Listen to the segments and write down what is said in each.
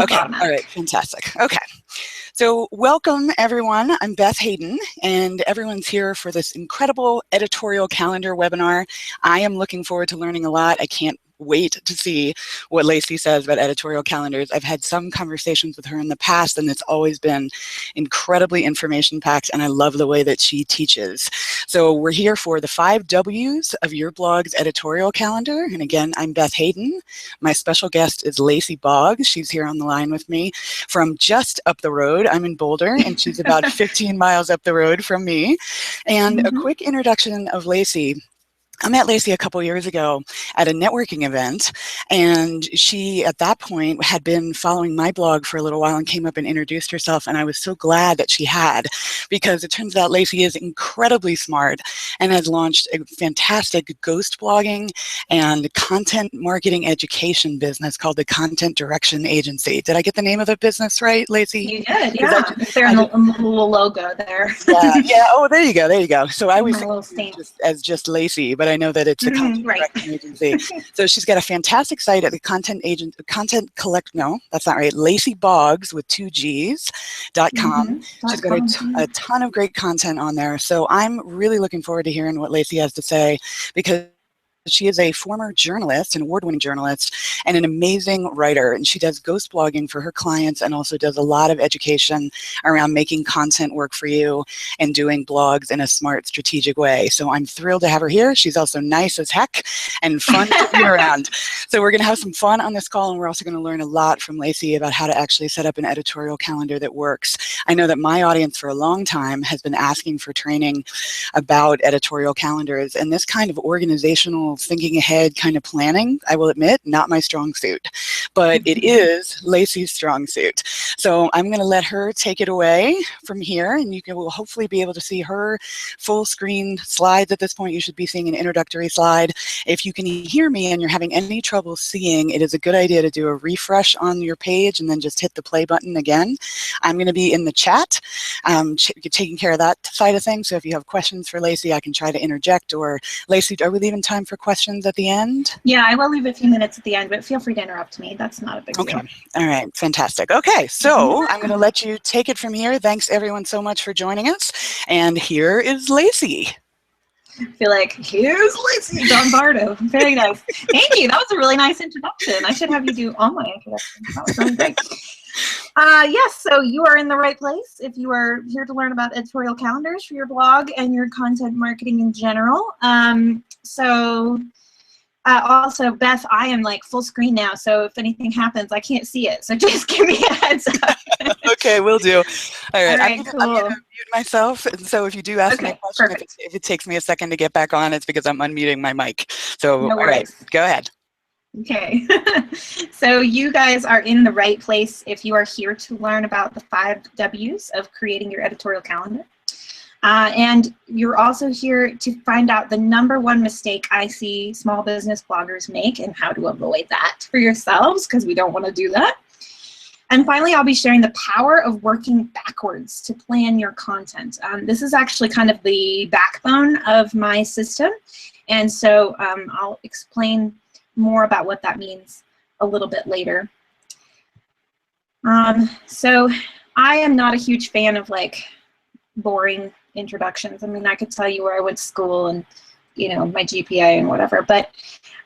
Okay, all right, fantastic. Okay, so welcome everyone. I'm Beth Hayden, and everyone's here for this incredible editorial calendar webinar. I am looking forward to learning a lot. I can't wait to see what Lacy says about editorial calendars. I've had some conversations with her in the past, and it's always been incredibly information-packed, and I love the way that she teaches. So we're here for the 5 W's of your blog's editorial calendar. And again, I'm Beth Hayden. My special guest is Lacy Boggs. She's here on the line with me from just up the road. I'm in Boulder, and she's about 15 miles up the road from me. And a quick introduction of Lacy. I met Lacy a couple years ago at a networking event, and she, at that point, had been following my blog for a little while and came up and introduced herself, and I was so glad that she had, because it turns out Lacy is incredibly smart and has launched a fantastic ghost blogging and content marketing education business called the Content Direction Agency. Did I get the name of the business right, Lacy? You did, yeah. It's there in the little logo there. Yeah. Oh, there you go, there you go. So I always think as just Lacy, but I know that it's a content direction agency. So she's got a fantastic site at the Lacy Boggs with 2 Gs.com. She's got a ton of great content on there. So I'm really looking forward to hearing what Lacy has to say, because she is a former journalist, an award-winning journalist, and an amazing writer. And she does ghost blogging for her clients and also does a lot of education around making content work for you and doing blogs in a smart, strategic way. So I'm thrilled to have her here. She's also nice as heck and fun to be around. So we're going to have some fun on this call, and we're also going to learn a lot from Lacy about how to actually set up an editorial calendar that works. I know that my audience for a long time has been asking for training about editorial calendars, and this kind of organizational thinking ahead kind of planning, I will admit, not my strong suit, but it is Lacy's strong suit. So I'm going to let her take it away from here, and you will hopefully be able to see her full screen slides. At this point, you should be seeing an introductory slide. If you can hear me and you're having any trouble seeing, it is a good idea to do a refresh on your page and then just hit the play button again. I'm going to be in the chat, taking care of that side of things. So if you have questions for Lacy, I can try to interject. Or Lacy, are we leaving time for questions at the end? Yeah, I will leave a few minutes at the end, but feel free to interrupt me. That's not a big deal. All right, fantastic. Okay, so I'm going to let you take it from here. Thanks everyone so much for joining us. And here is Lacy. I feel like, here's Lacy Don Bardo. Very nice. Thank you. That was a really nice introduction. I should have you do all my introductions. That was really great. Yes, so you are in the right place if you are here to learn about editorial calendars for your blog and your content marketing in general. Also, Beth, I am like full screen now, so if anything happens, I can't see it. So just give me a heads up. Okay, will do. All right, I'm cool. going to mute myself. And so if you do ask me a question, if it takes me a second to get back on, it's because I'm unmuting my mic. So, all right, go ahead. Okay, so you guys are in the right place if you are here to learn about the 5 W's of creating your editorial calendar. And you're also here to find out the #1 mistake I see small business bloggers make and how to avoid that for yourselves, because we don't want to do that. And finally, I'll be sharing the power of working backwards to plan your content. This is actually kind of the backbone of my system. And so I'll explain more about what that means a little bit later. So I am not a huge fan of like boring introductions. I mean, I could tell you where I went to school and, you know, my GPA and whatever, but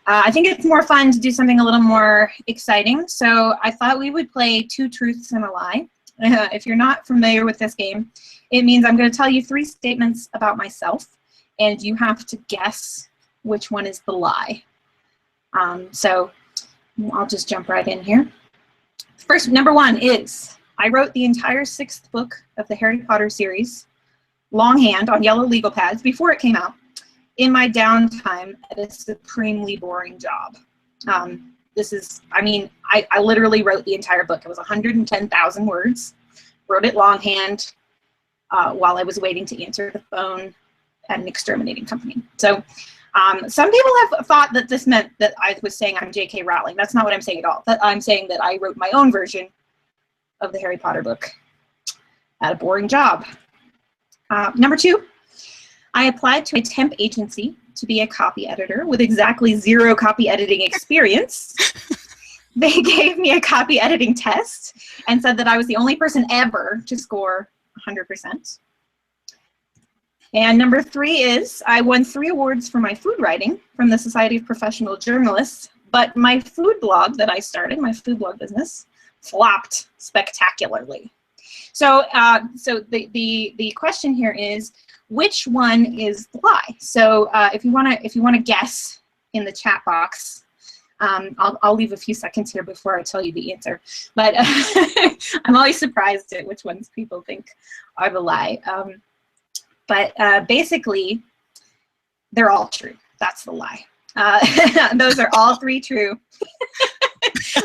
I think it's more fun to do something a little more exciting. So I thought we would play 2 truths and a lie. If you're not familiar with this game, it means I'm going to tell you 3 statements about myself, and you have to guess which one is the lie. So I'll just jump right in here. First, #1 is I wrote the entire 6th book of the Harry Potter series longhand on yellow legal pads before it came out in my downtime at a supremely boring job. I literally wrote the entire book. It was 110,000 words. Wrote it longhand while I was waiting to answer the phone at an exterminating company. So some people have thought that this meant that I was saying I'm J.K. Rowling. That's not what I'm saying at all. I'm saying that I wrote my own version of the Harry Potter book at a boring job. #2, I applied to a temp agency to be a copy editor with exactly 0 copy editing experience. they gave me a copy editing test and said that I was the only person ever to score 100%. And number 3 is I won 3 awards for my food writing from the Society of Professional Journalists, but my food blog that I started, my food blog business, flopped spectacularly. So, the question here is, which one is the lie? So if you wanna guess in the chat box, I'll leave a few seconds here before I tell you the answer. But I'm always surprised at which ones people think are the lie. But basically, they're all true. That's the lie. Those are all 3 true.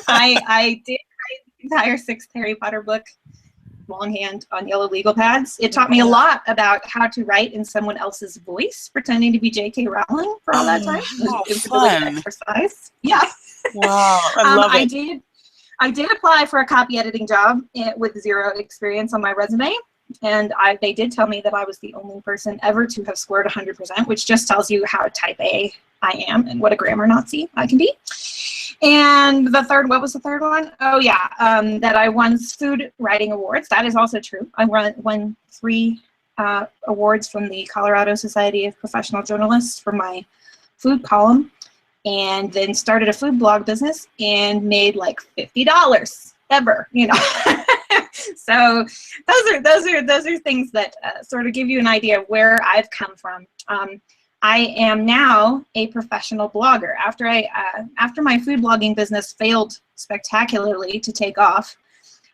I did write the entire 6th Harry Potter book longhand on yellow legal pads. It taught me a lot about how to write in someone else's voice, pretending to be J.K. Rowling for all that time. It was a really good exercise. Yeah. Wow, I love it. I did apply for a copy editing job with 0 experience on my resume, and they did tell me that I was the only person ever to have scored 100%, which just tells you how type A I am and what a grammar Nazi I can be. And the third, what was the third one? Oh yeah, that I won food writing awards. That is also true. I won 3 awards from the Colorado Society of Professional Journalists for my food column, and then started a food blog business and made like $50 ever, you know. So those are things that sort of give you an idea of where I've come from. I am now a professional blogger. After my food blogging business failed spectacularly to take off,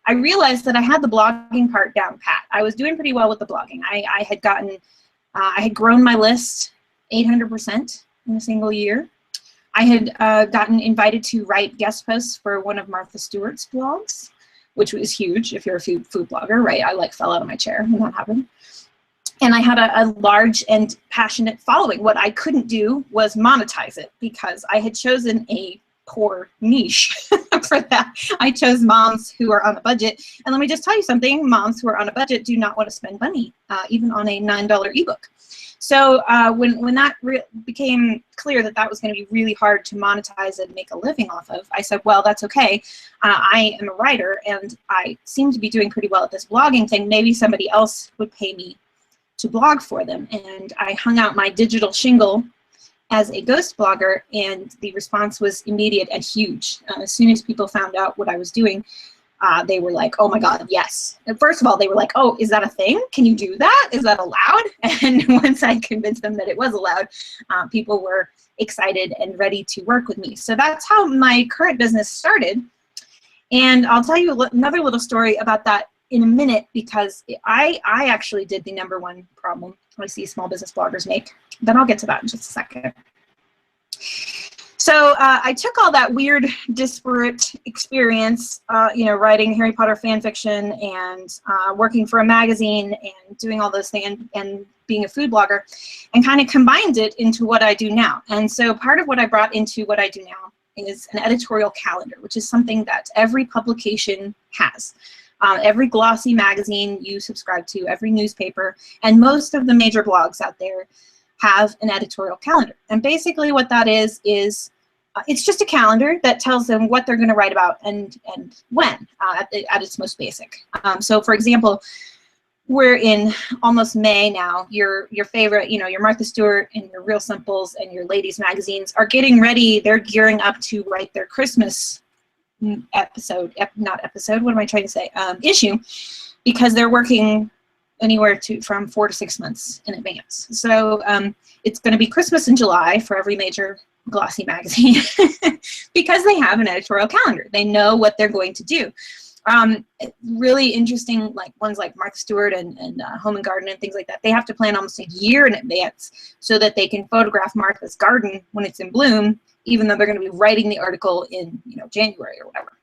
I realized that I had the blogging part down pat. I was doing pretty well with the blogging. I had grown my list 800% in a single year. I had gotten invited to write guest posts for one of Martha Stewart's blogs, which was huge if you're a food blogger, right? I like fell out of my chair when that happened. And I had a large and passionate following. What I couldn't do was monetize it because I had chosen a poor niche for that. I chose moms who are on a budget. And let me just tell you something, moms who are on a budget do not want to spend money, even on a $9 ebook. So when that became clear that that was going to be really hard to monetize and make a living off of, I said, well, that's okay. I am a writer and I seem to be doing pretty well at this blogging thing. Maybe somebody else would pay me to blog for them. And I hung out my digital shingle as a ghost blogger, and the response was immediate and huge. As soon as people found out what I was doing, they were like, oh my God, yes. And first of all, they were like, oh, is that a thing? Can you do that? Is that allowed? And once I convinced them that it was allowed, people were excited and ready to work with me. So that's how my current business started. And I'll tell you another little story about that in a minute, because I actually did the #1 problem I see small business bloggers make. Then I'll get to that in just a second. So I took all that weird, disparate experience, you know, writing Harry Potter fan fiction and working for a magazine and doing all those things and being a food blogger, and kind of combined it into what I do now. And so part of what I brought into what I do now is an editorial calendar, which is something that every publication has. Every glossy magazine you subscribe to, every newspaper, and most of the major blogs out there have an editorial calendar. And basically what that is it's just a calendar that tells them what they're going to write about and when, at its most basic. So for example, we're in almost May now. Your favorite, you know, your Martha Stewart and your Real Simples and your ladies magazines are getting ready. They're gearing up to write their Christmas issue, because they're working anywhere from 4 to 6 months in advance. So it's going to be Christmas in July for every major glossy magazine because they have an editorial calendar. They know what they're going to do. Really interesting, like ones like Martha Stewart and Home and Garden and things like that. They have to plan almost a year in advance so that they can photograph Martha's garden when it's in bloom, even though they're going to be writing the article in, you know, January or whatever.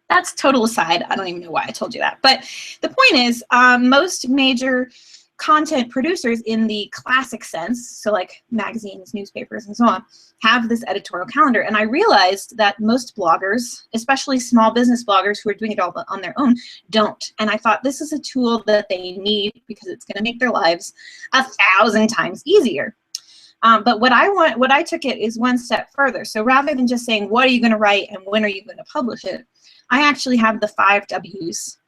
That's total aside. I don't even know why I told you that. But the point is, most major content producers in the classic sense, so like magazines, newspapers, and so on, have this editorial calendar. And I realized that most bloggers, especially small business bloggers who are doing it all on their own, don't. And I thought this is a tool that they need because it's going to make their lives 1,000 times easier. But what I took it is one step further. So rather than just saying, what are you going to write and when are you going to publish it, I actually have the 5 W's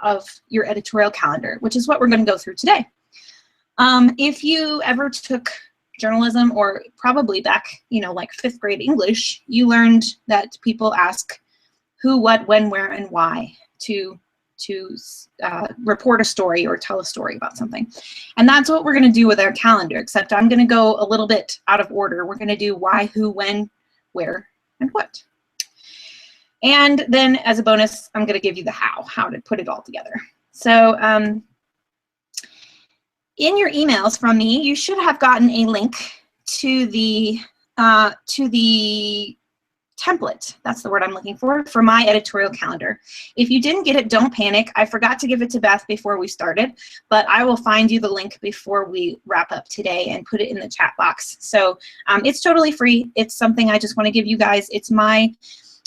of your editorial calendar, which is what we're going to go through today. If you ever took journalism, or probably back, like 5th grade English, you learned that people ask who, what, when, where, and why to report a story or tell a story about something. And that's what we're going to do with our calendar, except I'm going to go a little bit out of order. We're going to do why, who, when, where, and what. And then as a bonus, I'm going to give you the how to put it all together. So in your emails from me, you should have gotten a link to the template, that's the word I'm looking for my editorial calendar. If you didn't get it, don't panic. I forgot to give it to Beth before we started, but I will find you the link before we wrap up today and put it in the chat box. So it's totally free. It's something I just want to give you guys. It's my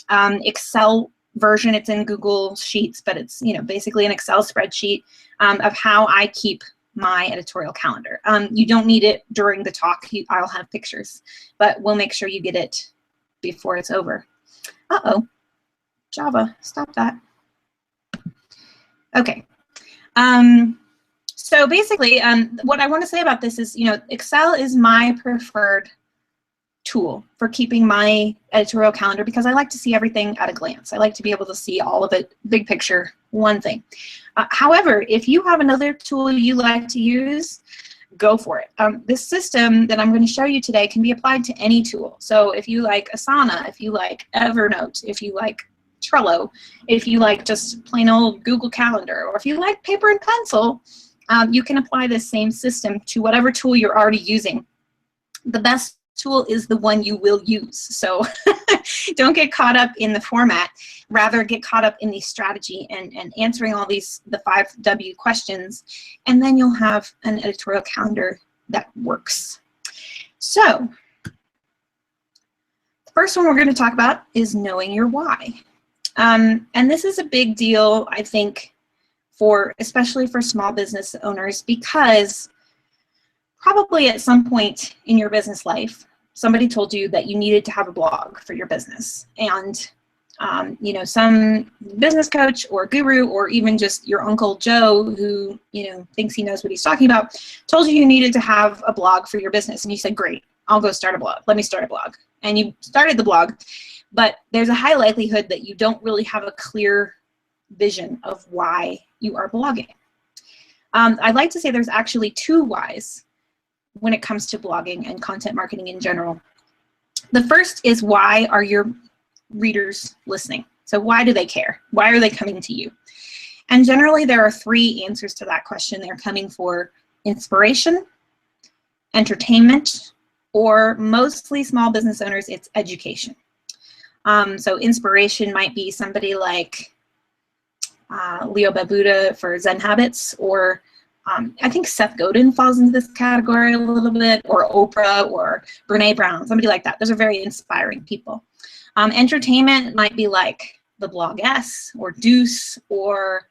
Excel version. It's in Google Sheets, but it's basically an Excel spreadsheet of how I keep my editorial calendar. You don't need it during the talk. I'll have pictures, but we'll make sure you get it before it's over. Uh-oh, Java, stop that. Okay. So basically, what I want to say about this is, Excel is my preferred tool for keeping my editorial calendar because I like to see everything at a glance. I like to be able to see all of it, big picture, one thing. However, if you have another tool you like to use, go for it. This system that I'm going to show you today can be applied to any tool. So if you like Asana, if you like Evernote, if you like Trello, if you like just plain old Google Calendar, or if you like paper and pencil, you can apply this same system to whatever tool you're already using. The best tool is the one you will use. So don't get caught up in the format, rather get caught up in the strategy and answering all the 5 W questions, and then you'll have an editorial calendar that works. So the first one we're going to talk about is knowing your why. And this is a big deal, I think, especially for small business owners, because probably at some point in your business life, somebody told you that you needed to have a blog for your business. And, some business coach or guru, or even just your Uncle Joe who, thinks he knows what he's talking about, told you needed to have a blog for your business. And you said, great, I'll go start a blog. Let me start a blog. And you started the blog, but there's a high likelihood that you don't really have a clear vision of why you are blogging. I'd like to say there's actually 2 whys when it comes to blogging and content marketing in general. The first is, why are your readers listening? So why do they care? Why are they coming to you? And generally there are 3 answers to that question. They're coming for inspiration, entertainment, or mostly small business owners, it's education. So inspiration might be somebody like Leo Babauta for Zen Habits, or I think Seth Godin falls into this category a little bit, or Oprah, or Brene Brown, somebody like that. Those are very inspiring people. Entertainment might be like The Blogess, or Deuce, or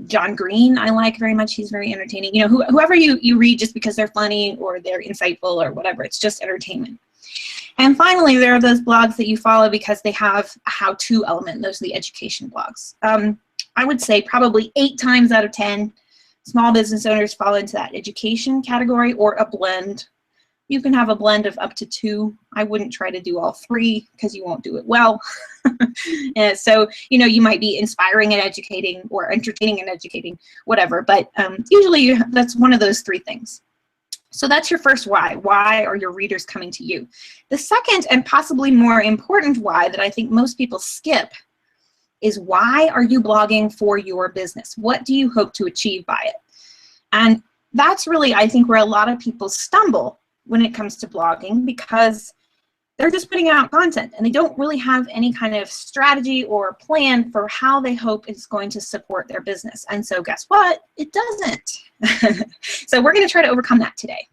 John Green. I like very much. He's very entertaining. Whoever you read just because they're funny or they're insightful or whatever. It's just entertainment. And finally, there are those blogs that you follow because they have a how-to element. Those are the education blogs. I would say probably 8 times out of 10, small business owners fall into that education category, or a blend. You can have a blend of up to 2. I wouldn't try to do all 3 because you won't do it well. So, you might be inspiring and educating, or entertaining and educating, whatever. But usually that's one of those 3 things. So that's your first why. Why are your readers coming to you? The second, and possibly more important why that I think most people skip, is, why are you blogging for your business? What do you hope to achieve by it? And that's really, I think, where a lot of people stumble when it comes to blogging, because they're just putting out content and they don't really have any kind of strategy or plan for how they hope it's going to support their business. And so guess what? It doesn't. So we're going to try to overcome that today.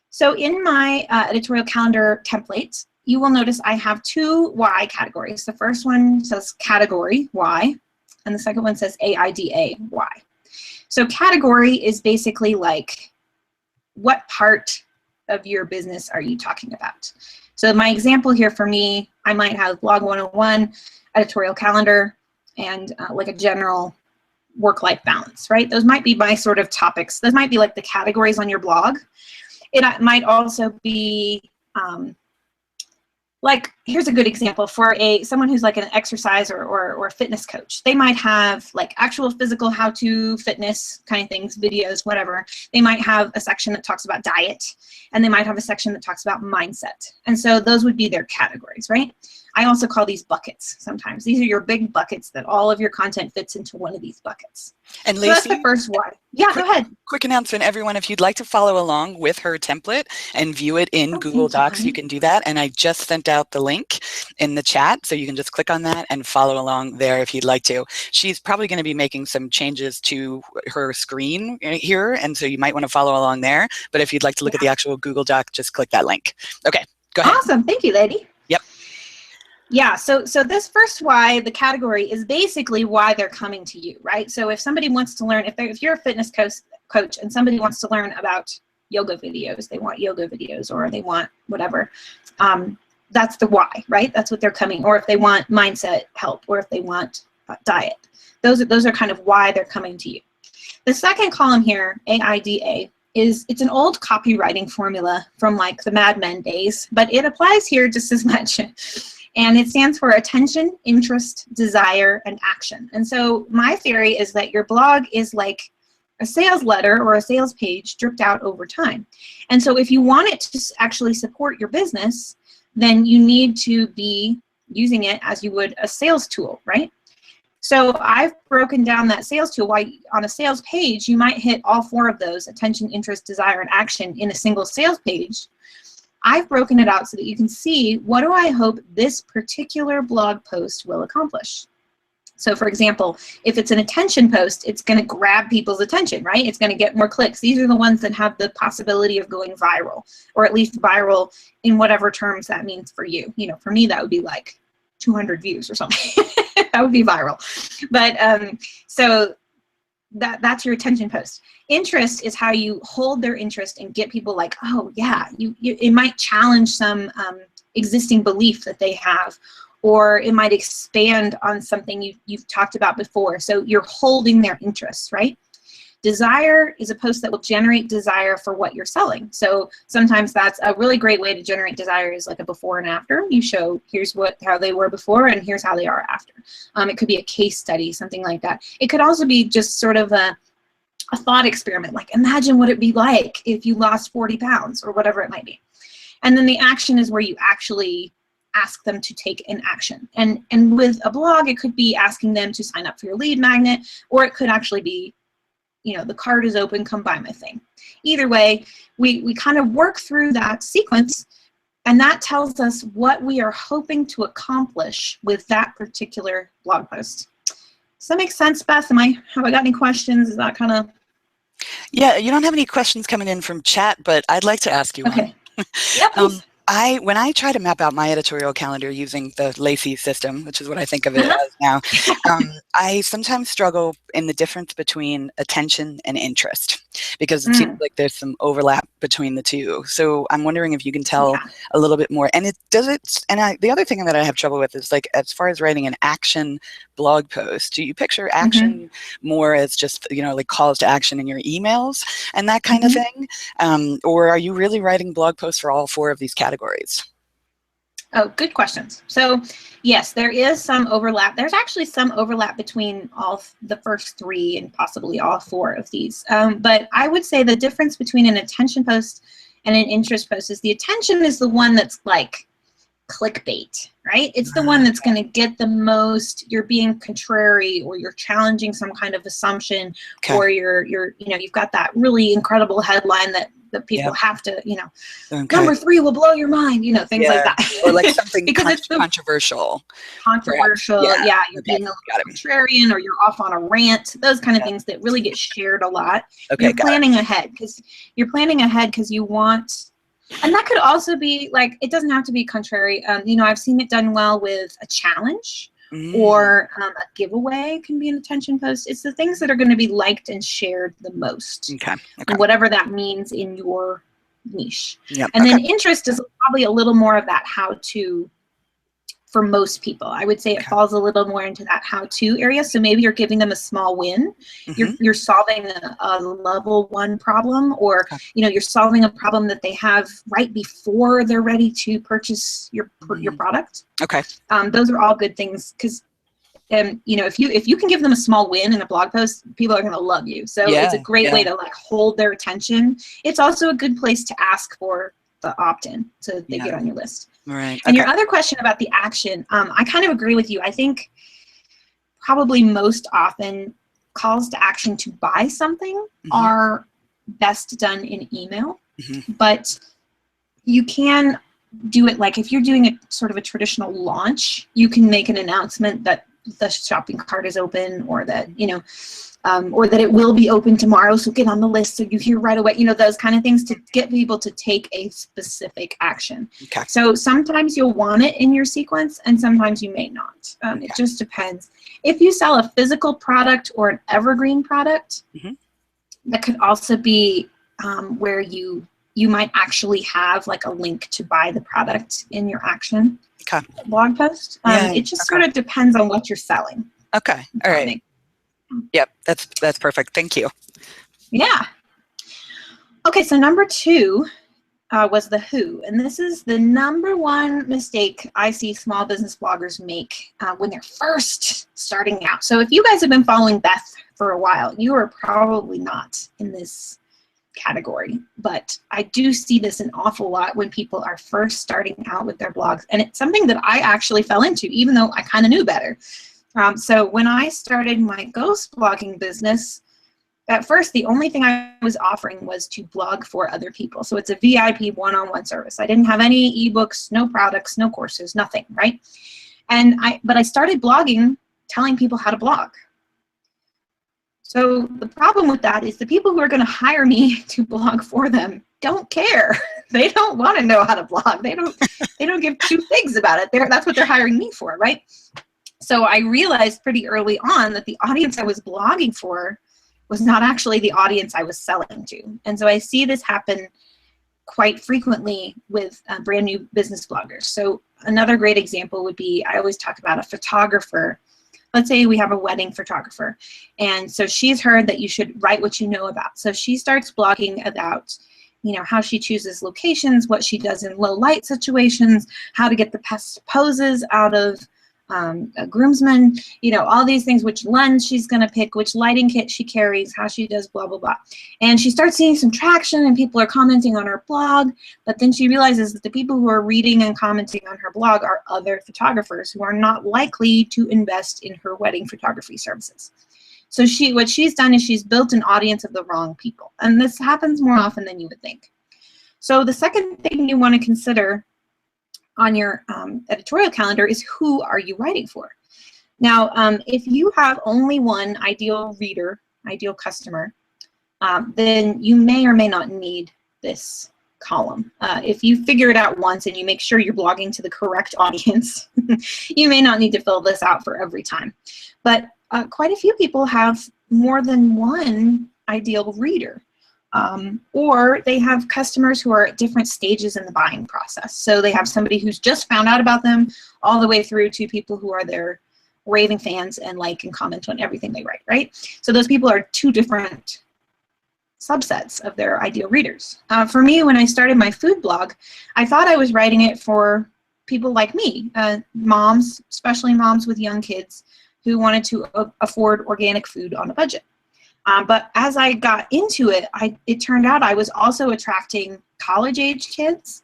So in my editorial calendar template, you will notice I have 2 why categories. The first one says category, why, and the second one says AIDA, why. So category is basically like, what part of your business are you talking about? So my example here for me, I might have blog 101, editorial calendar, and like a general work-life balance, right? Those might be my sort of topics. Those might be like the categories on your blog. It might also be like, here's a good example for someone who's like an exercise or fitness coach. They might have like actual physical how-to fitness kind of things, videos, whatever. They might have a section that talks about diet, and they might have a section that talks about mindset. And so those would be their categories, right? I also call these buckets sometimes. These are your big buckets that all of your content fits into one of these buckets. And So Lacy, that's the first one. Yeah, go ahead. Quick announcement, everyone, if you'd like to follow along with her template and view it in Google Docs, you can do that. And I just sent out the link in the chat, so you can just click on that and follow along there if you'd like to. She's probably going to be making some changes to her screen here, and so you might want to follow along there. But if you'd like to look at the actual Google Doc, just click that link. Okay, go ahead. Awesome. Thank you, lady. Yep. Yeah, so this first why, the category, is basically why they're coming to you, right? So if somebody wants to learn, if you're a fitness coach and somebody wants to learn about yoga videos, they want yoga videos, or they want whatever, that's the why, right? That's what they're coming, or if they want mindset help, or if they want diet. Those are kind of why they're coming to you. The second column here, AIDA, it's an old copywriting formula from like the Mad Men days, but it applies here just as much. And it stands for attention, interest, desire, and action. And so my theory is that your blog is like a sales letter or a sales page dripped out over time. And so if you want it to actually support your business, then you need to be using it as you would a sales tool, right? So I've broken down that sales tool. Why on a sales page, you might hit all 4 of those: attention, interest, desire, and action in a single sales page. I've broken it out so that you can see, what do I hope this particular blog post will accomplish? So for example, if it's an attention post, it's going to grab people's attention, right? It's going to get more clicks. These are the ones that have the possibility of going viral, or at least viral in whatever terms that means for you. You know, for me, that would be like 200 views or something. That would be viral. But so that's your attention post. Interest is how you hold their interest and get people like, oh yeah, it might challenge some existing belief that they have, or it might expand on something you've talked about before. So you're holding their interest, right? Desire is a post that will generate desire for what you're selling. So sometimes that's a really great way to generate desire, is like a before and after. You show, here's how they were before and here's how they are after. It could be a case study, something like that. It could also be just sort of a thought experiment, like imagine what it'd be like if you lost 40 pounds or whatever it might be. And then the action is where you actually ask them to take an action. And with a blog, it could be asking them to sign up for your lead magnet, or it could actually be, you know, the card is open, come buy my thing. Either way, we kind of work through that sequence, and that tells us what we are hoping to accomplish with that particular blog post. Does that make sense, Beth? Have I got any questions? Is that kind of... Yeah, you don't have any questions coming in from chat, but I'd like to ask you one. Yeah, please. When I try to map out my editorial calendar using the Lacy system, which is what I think of it as now, I sometimes struggle in the difference between attention and interest, because it seems like there's some overlap between the two. So I'm wondering if you can tell a little bit more. And the other thing that I have trouble with is, like, as far as writing an action blog post, do you picture action more as just, you know, like calls to action in your emails and that kind of thing? Or are you really writing blog posts for all 4 of these categories? Oh, good questions. So yes, there is some overlap. There's actually some overlap between all the first 3 and possibly all 4 of these. But I would say the difference between an attention post and an interest post is the attention is the one that's like clickbait, right? It's the one that's going to get the most. You're being contrary, or you're challenging some kind of assumption, or you're you know, you've got that really incredible headline that people have to, you know, number 3 will blow your mind, you know, things like that. Or like something because it's controversial. You're being a contrarian, or you're off on a rant, those kind of things that really get shared a lot. You're planning ahead because you want. And that could also be like, it doesn't have to be contrary. You know, I've seen it done well with a challenge, or a giveaway can be an attention post. It's the things that are going to be liked and shared the most. Whatever that means in your niche. Yep. And Okay. then interest is probably a little more of that how-to for most people. I would say it falls a little more into that how-to area. So maybe you're giving them a small win. You're solving a level 1 problem, or you're solving a problem that they have right before they're ready to purchase your product. Okay. Those are all good things, because if you can give them a small win in a blog post, people are going to love you. So it's a great way to like hold their attention. It's also a good place to ask for the opt-in so that they get on your list. Right. And your other question about the action, I kind of agree with you. I think probably most often calls to action to buy something are best done in email, but you can do it like if you're doing a sort of a traditional launch, you can make an announcement that the shopping cart is open, or that or that it will be open tomorrow, so get on the list so you hear right away, those kind of things to get people to take a specific action. Okay. So sometimes you'll want it in your sequence and sometimes you may not. It just depends. If you sell a physical product or an evergreen product, that could also be where you might actually have like a link to buy the product in your action blog post. It just sort of depends on what you're selling. Okay. All right. Yep. That's perfect. Thank you. Yeah. Okay. So number 2 was the who. And this is the number 1 mistake I see small business bloggers make when they're first starting out. So if you guys have been following Beth for a while, you are probably not in this category, but I do see this an awful lot when people are first starting out with their blogs. And it's something that I actually fell into, even though I kind of knew better. So when I started my ghost blogging business, at first, the only thing I was offering was to blog for other people. So it's a VIP one-on-one service. I didn't have any ebooks, no products, no courses, nothing, right? But I started blogging, telling people how to blog. So the problem with that is the people who are going to hire me to blog for them don't care. They don't want to know how to blog. They don't give 2 figs about it. That's what they're hiring me for, right? So I realized pretty early on that the audience I was blogging for was not actually the audience I was selling to. And so I see this happen quite frequently with brand new business bloggers. So another great example would be, I always talk about a photographer. Let's say we have a wedding photographer, and so she's heard that you should write what you know about. So she starts blogging about, how she chooses locations, what she does in low light situations, how to get the best poses out of a groomsman, all these things, which lens she's going to pick, which lighting kit she carries, how she does blah, blah, blah. And she starts seeing some traction and people are commenting on her blog, but then she realizes that the people who are reading and commenting on her blog are other photographers who are not likely to invest in her wedding photography services. So what she's done is she's built an audience of the wrong people. And this happens more often than you would think. So the second thing you want to consider on your editorial calendar is, who are you writing for? Now, if you have only one ideal reader, ideal customer, then you may or may not need this column. If you figure it out once and you make sure you're blogging to the correct audience, you may not need to fill this out for every time. But quite a few people have more than one ideal reader. Or they have customers who are at different stages in the buying process. So they have somebody who's just found out about them, all the way through to people who are their raving fans and like and comment on everything they write, right? So those people are 2 different subsets of their ideal readers. For me, when I started my food blog, I thought I was writing it for people like me, moms, especially moms with young kids who wanted to afford organic food on a budget. But as I got into it, it turned out I was also attracting college-age kids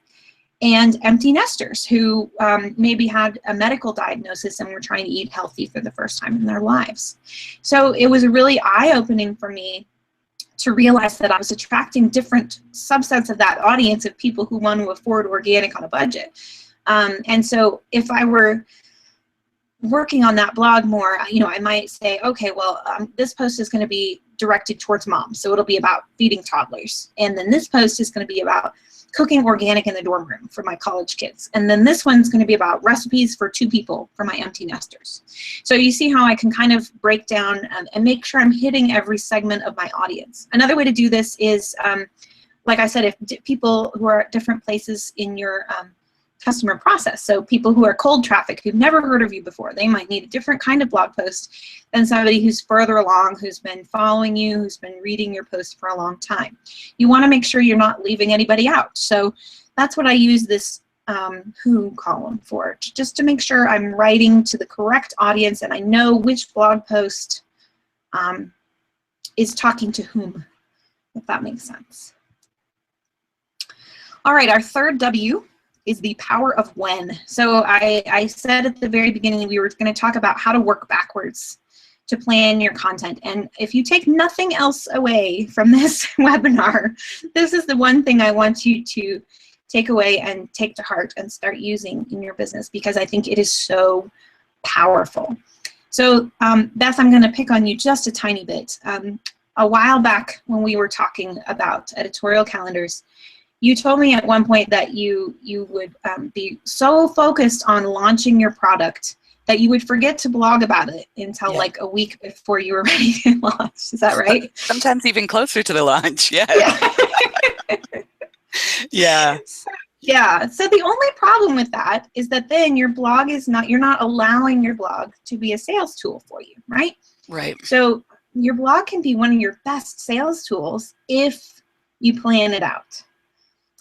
and empty nesters who maybe had a medical diagnosis and were trying to eat healthy for the first time in their lives. So it was really eye-opening for me to realize that I was attracting different subsets of that audience of people who want to afford organic on a budget. And so if I were working on that blog more, I might say, okay, well, this post is going to be directed towards moms, so it'll be about feeding toddlers. And then this post is going to be about cooking organic in the dorm room for my college kids. And then this one's going to be about recipes for 2 people for my empty nesters. So you see how I can kind of break down and make sure I'm hitting every segment of my audience. Another way to do this is like I said, if people who are at different places in your customer process, so people who are cold traffic, who've never heard of you before, they might need a different kind of blog post than somebody who's further along, who's been following you, who's been reading your post for a long time. You want to make sure you're not leaving anybody out. So that's what I use this who column for, just to make sure I'm writing to the correct audience and I know which blog post is talking to whom, if that makes sense. All right, our third W is the power of when. So I said at the very beginning we were going to talk about how to work backwards to plan your content. And if you take nothing else away from this webinar, this is the one thing I want you to take away and take to heart and start using in your business, because I think it is so powerful. So Beth, I'm going to pick on you just a tiny bit. A while back when we were talking about editorial calendars, you told me at one point that you would be so focused on launching your product that you would forget to blog about it until like a week before you were ready to launch. Is that right? Sometimes even closer to the launch, yeah. Yeah. Yeah. So the only problem with that is that then your blog is not, you're not allowing your blog to be a sales tool for you, right? Right. So your blog can be one of your best sales tools if you plan it out.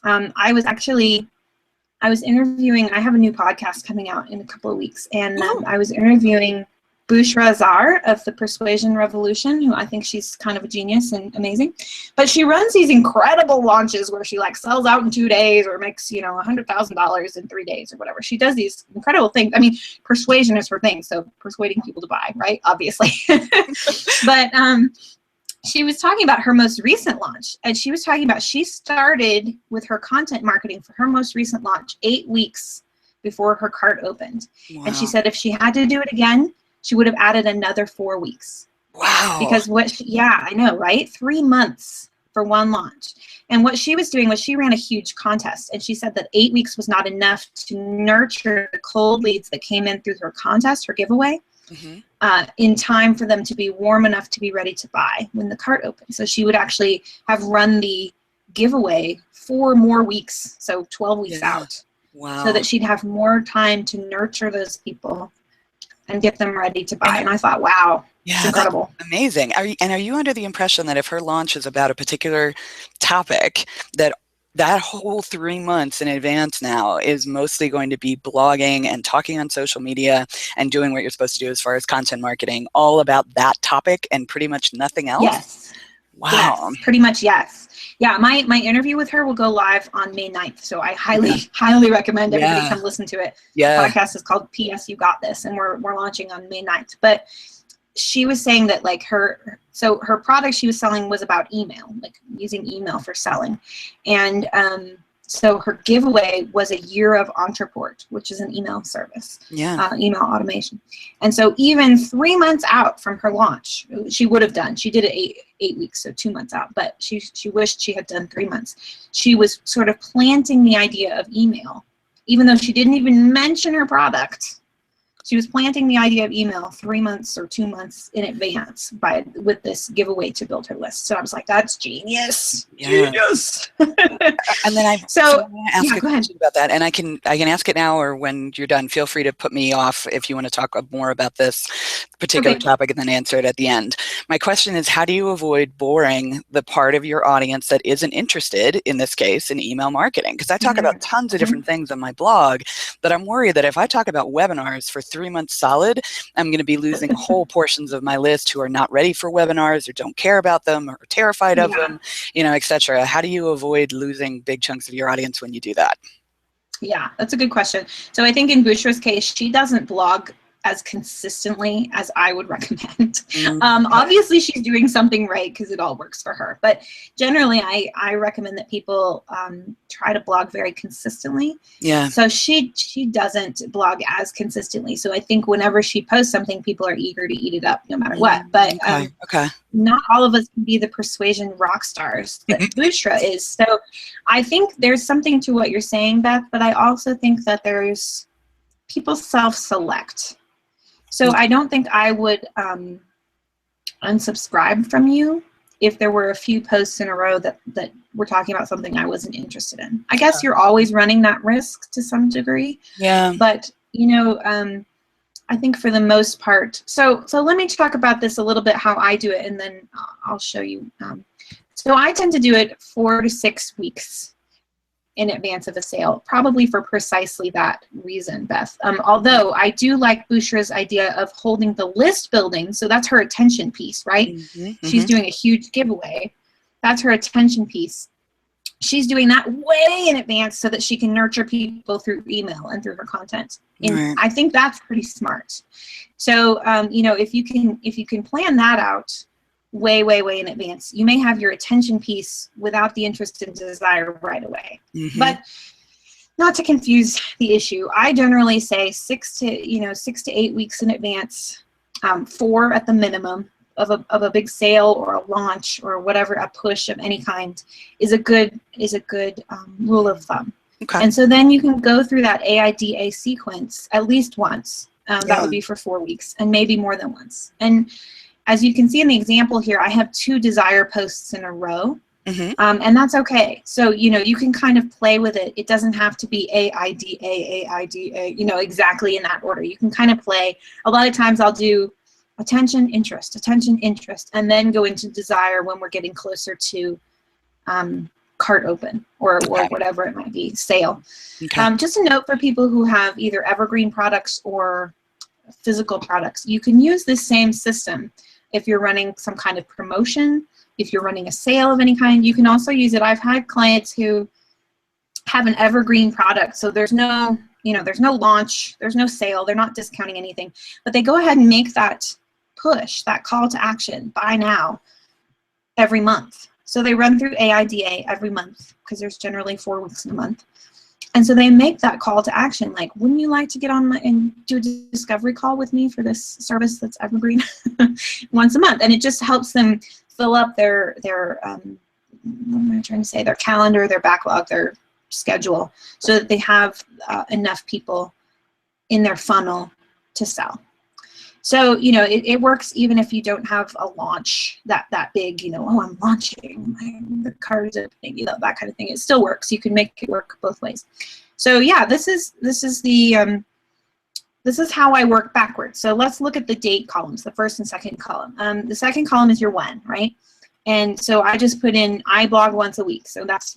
I was interviewing, I have a new podcast coming out in a couple of weeks, and I was interviewing Bushra Azar of the Persuasion Revolution, who I think she's kind of a genius and amazing. But she runs these incredible launches where she like sells out in 2 days or makes, you know, $100,000 in 3 days or whatever. She does these incredible things. I mean, persuasion is her thing, so persuading people to buy, right? Obviously. But she was talking about her most recent launch, and she was talking about she started with her content marketing for her most recent launch 8 weeks before her cart opened. Wow. And she said if she had to do it again, she would have added another 4 weeks. Wow. Because yeah, I know, right? 3 months for one launch. And what she was doing was she ran a huge contest, and she said that 8 weeks was not enough to nurture the cold leads that came in through her contest, her giveaway. In time for them to be warm enough to be ready to buy when the cart opened. So she would actually have run the giveaway 4 more weeks, so 12 weeks out. Wow. So that she'd have more time to nurture those people and get them ready to buy. And I thought, wow, it's incredible. Amazing. Are you under the impression that if her launch is about a particular topic, that whole 3 months in advance now is mostly going to be blogging and talking on social media and doing what you're supposed to do as far as content marketing, all about that topic and pretty much nothing else? Yes. Wow. Yes, pretty much, yes. Yeah, my interview with her will go live on May 9th, so I highly recommend everybody come listen to it. Yeah. The podcast is called P.S. You Got This, and we're launching on May 9th. But she was saying that like her product she was selling was about email, like using email for selling. And so her giveaway was a year of Entreport, which is an email service, email automation. And so even 3 months out from her launch, she would have done, she did it eight weeks, so 2 months out, but she wished she had done 3 months. She was sort of planting the idea of email, even though she didn't even mention her product. She was planting the idea of email 3 months or 2 months in advance with this giveaway to build her list. So I was like, that's genius. Yeah. Genius. And then I want to ask a question about that, and I can ask it now or when you're done. Feel free to put me off if you want to talk more about this particular topic and then answer it at the end. My question is, how do you avoid boring the part of your audience that isn't interested, in this case, in email marketing? Because I talk about tons of different things on my blog, but I'm worried that if I talk about webinars for 3 months solid, I'm going to be losing whole portions of my list who are not ready for webinars or don't care about them or are terrified of them, you know, etc. How do you avoid losing big chunks of your audience when you do that? Yeah, that's a good question. So I think in Bushra's case, she doesn't blog as consistently as I would recommend. Obviously, she's doing something right because it all works for her. But generally, I recommend that people try to blog very consistently. Yeah. So she doesn't blog as consistently. So I think whenever she posts something, people are eager to eat it up no matter what. But not all of us can be the persuasion rock stars that Bushra is. So I think there's something to what you're saying, Beth, but I also think that there's people self-select. So I don't think I would unsubscribe from you if there were a few posts in a row that we're talking about something I wasn't interested in. I guess you're always running that risk to some degree. Yeah. But, you know, I think for the most part, so let me talk about this a little bit, how I do it, and then I'll show you. So I tend to do it 4 to 6 weeks in advance of a sale, probably for precisely that reason, Beth. Although I do like Bushra's idea of holding the list building, so that's her attention piece, right? She's doing a huge giveaway. That's her attention piece. She's doing that way in advance so that she can nurture people through email and through her content. And I think that's pretty smart. So, you know, if you can plan that out way in advance, you may have your attention piece without the interest and desire right away. But not to confuse the issue, I generally say 6 to 8 weeks in advance, 4 at the minimum of a big sale or a launch or whatever, a push of any kind is a good rule of thumb. Okay. And so then you can go through that AIDA sequence at least once. That would be for 4 weeks, and maybe more than once. And as you can see in the example here, I have 2 desire posts in a row, and that's okay. So, you know, you can kind of play with it. It doesn't have to be AIDA, you know, exactly in that order. You can kind of play. A lot of times I'll do attention, interest, and then go into desire when we're getting closer to cart open or whatever it might be, sale. Just a note for people who have either evergreen products or physical products, you can use this same system if you're running some kind of promotion, if you're running a sale of any kind. You can also use it. I've had clients who have an evergreen product, so there's no, you know, there's no launch, there's no sale, they're not discounting anything, but they go ahead and make that push, that call to action, buy now, every month. So they run through AIDA every month because there's generally 4 weeks in a month. And so they make that call to action, like, wouldn't you like to get on and do a discovery call with me for this service that's evergreen once a month? And it just helps them fill up their what am I trying to say, their calendar, their backlog, their schedule, so that they have enough people in their funnel to sell. So, you know, it works even if you don't have a launch that big, you know, oh, I'm launching, the card's opening, you know, that kind of thing. It still works. You can make it work both ways. So yeah, this is how I work backwards. So let's look at the date columns, the first and second column. The second column is your when, right? And so I just put in, I blog once a week. So that's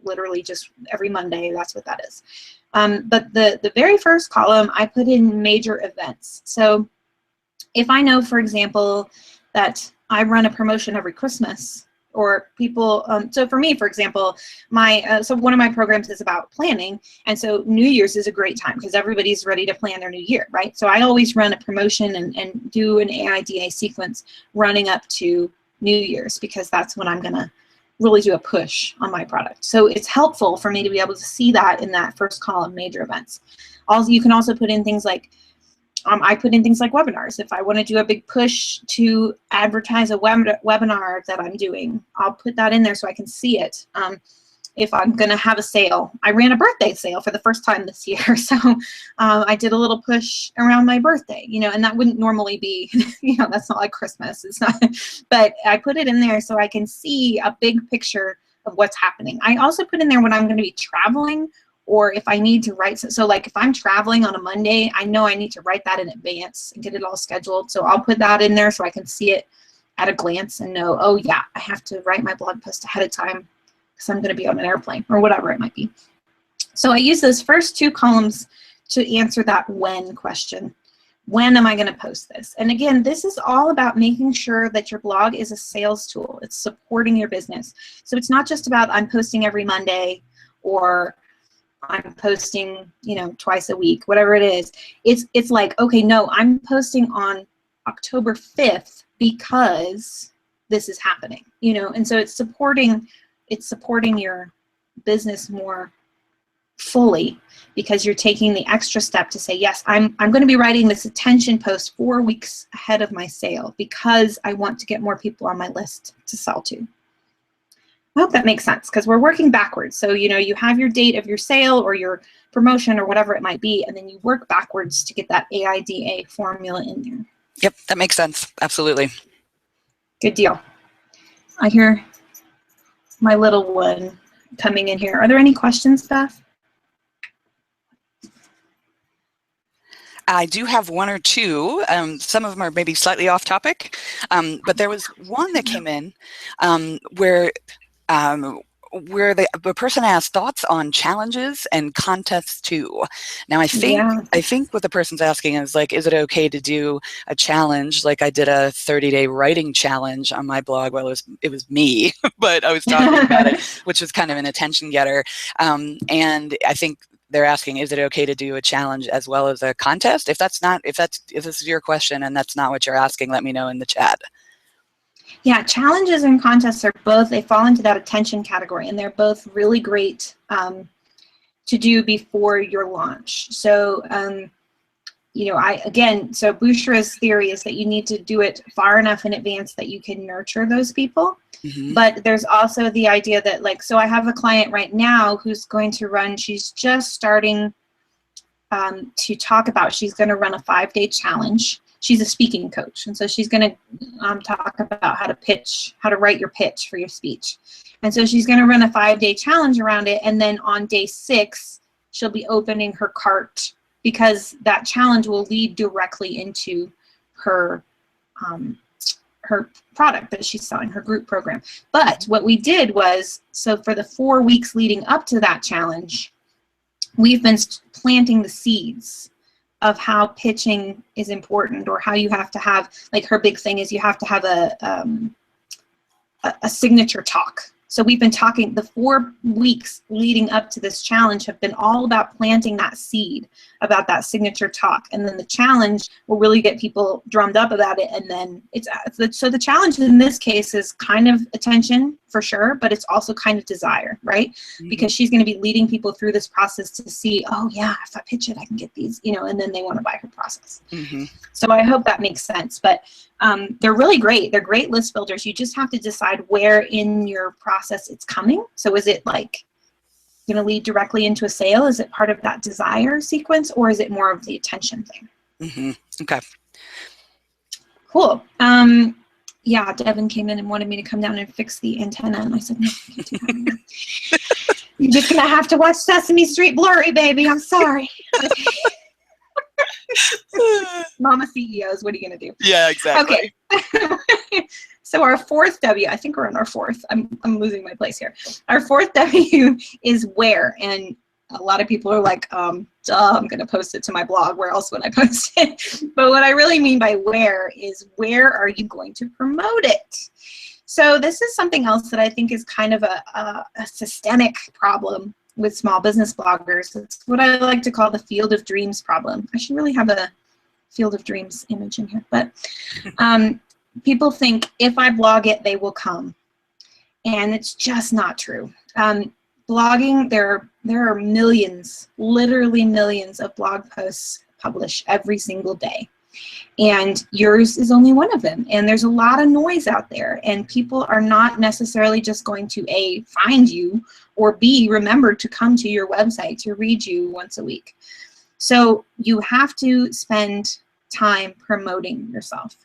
literally just every Monday. That's what that is. But the very first column, I put in major events. So if I know, for example, that I run a promotion every Christmas, or people, so for me, for example, so one of my programs is about planning, and so New Year's is a great time because everybody's ready to plan their new year, right? So I always run a promotion and do an AIDA sequence running up to New Year's, because that's when I'm gonna really do a push on my product. So it's helpful for me to be able to see that in that first column, major events. Also, you can also put in things like, I put in things like webinars. If I want to do a big push to advertise a webinar that I'm doing, I'll put that in there so I can see it. If I'm going to have a sale, I ran a birthday sale for the first time this year. So I did a little push around my birthday, you know, and that wouldn't normally be, you know, that's not like Christmas. It's not, but I put it in there so I can see a big picture of what's happening. I also put in there when I'm going to be traveling, or if I need to write. So like if I'm traveling on a Monday, I know I need to write that in advance and get it all scheduled. So I'll put that in there so I can see it at a glance and know, oh yeah, I have to write my blog post ahead of time because I'm going to be on an airplane or whatever it might be. So I use those first 2 columns to answer that when question. When am I going to post this? And again, this is all about making sure that your blog is a sales tool. It's supporting your business. So it's not just about I'm posting every Monday or I'm posting, you know, twice a week, whatever it is. It's like, okay, no, I'm posting on October 5th because this is happening, you know, and so it's supporting your business more fully because you're taking the extra step to say, yes, I'm going to be writing this attention post 4 weeks ahead of my sale because I want to get more people on my list to sell to. I hope that makes sense because we're working backwards. So, you know, you have your date of your sale or your promotion or whatever it might be, and then you work backwards to get that AIDA formula in there. Yep, that makes sense. Absolutely. Good deal. I hear my little one coming in here. Are there any questions, Beth? I do have one or two. Some of them are maybe slightly off topic, but there was one that came in where the person asked thoughts on challenges and contests too. Now, I think what the person's asking is like, is it okay to do a challenge? Like I did a 30-day writing challenge on my blog. Well, it was me, but I was talking about it, which was kind of an attention getter. And I think they're asking, is it okay to do a challenge as well as a contest? If this is your question and that's not what you're asking, let me know in the chat. Yeah, challenges and contests are both, they fall into that attention category, and they're both really great to do before your launch. So, you know, so Bushra's theory is that you need to do it far enough in advance that you can nurture those people. Mm-hmm. But there's also the idea that, like, so I have a client right now who's going to run, she's just starting to talk about, she's going to run a 5-day challenge. She's a speaking coach, and so she's going to talk about how to write your pitch for your speech. And so she's going to run a 5-day challenge around it, and then on day 6, she'll be opening her cart, because that challenge will lead directly into her her product that she's selling, her group program. But what we did was, so for the 4 weeks leading up to that challenge, we've been planting the seeds of how pitching is important, or how you have to have, like, her big thing is you have to have a signature talk. So we've been talking, the 4 weeks leading up to this challenge have been all about planting that seed about that signature talk. And then the challenge will really get people drummed up about it. And then so the challenge in this case is kind of attention for sure, but it's also kind of desire, right? Mm-hmm. Because she's going to be leading people through this process to see, oh yeah, if I pitch it, I can get these, you know, and then they want to buy her process. Mm-hmm. So I hope that makes sense. But they're really great. They're great list builders. You just have to decide where in your process it's coming. So is it like going to lead directly into a sale? Is it part of that desire sequence, or is it more of the attention thing? Mm-hmm. Okay. Cool. Yeah, Devin came in and wanted me to come down and fix the antenna, and I said, no, I can't do that right now. You're just going to have to watch Sesame Street blurry, baby. I'm sorry. Mama CEOs, what are you going to do? Yeah, exactly. Okay. So our 4th W, I think we're on our 4th. I'm losing my place here. Our 4th W is where, and a lot of people are like, duh, I'm going to post it to my blog. Where else would I post it? But what I really mean by where is, where are you going to promote it? So this is something else that I think is kind of a systemic problem with small business bloggers. It's what I like to call the field of dreams problem. I should really have a field of dreams image in here. But people think if I blog it, they will come. And it's just not true. Blogging, there are millions, literally millions of blog posts published every single day. And yours is only one of them. And there's a lot of noise out there. And people are not necessarily just going to A, find you, or B, remember to come to your website to read you once a week. So you have to spend time promoting yourself.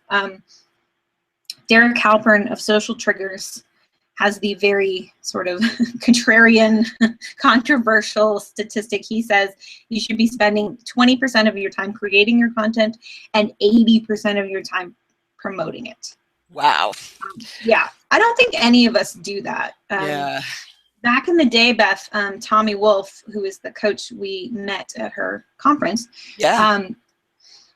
Derek Halpern of Social Triggers has the very sort of contrarian, controversial statistic. He says you should be spending 20% of your time creating your content and 80% of your time promoting it. Wow. Yeah, I don't think any of us do that. Yeah. Back in the day, Beth, Tommy Wolf, who is the coach we met at her conference,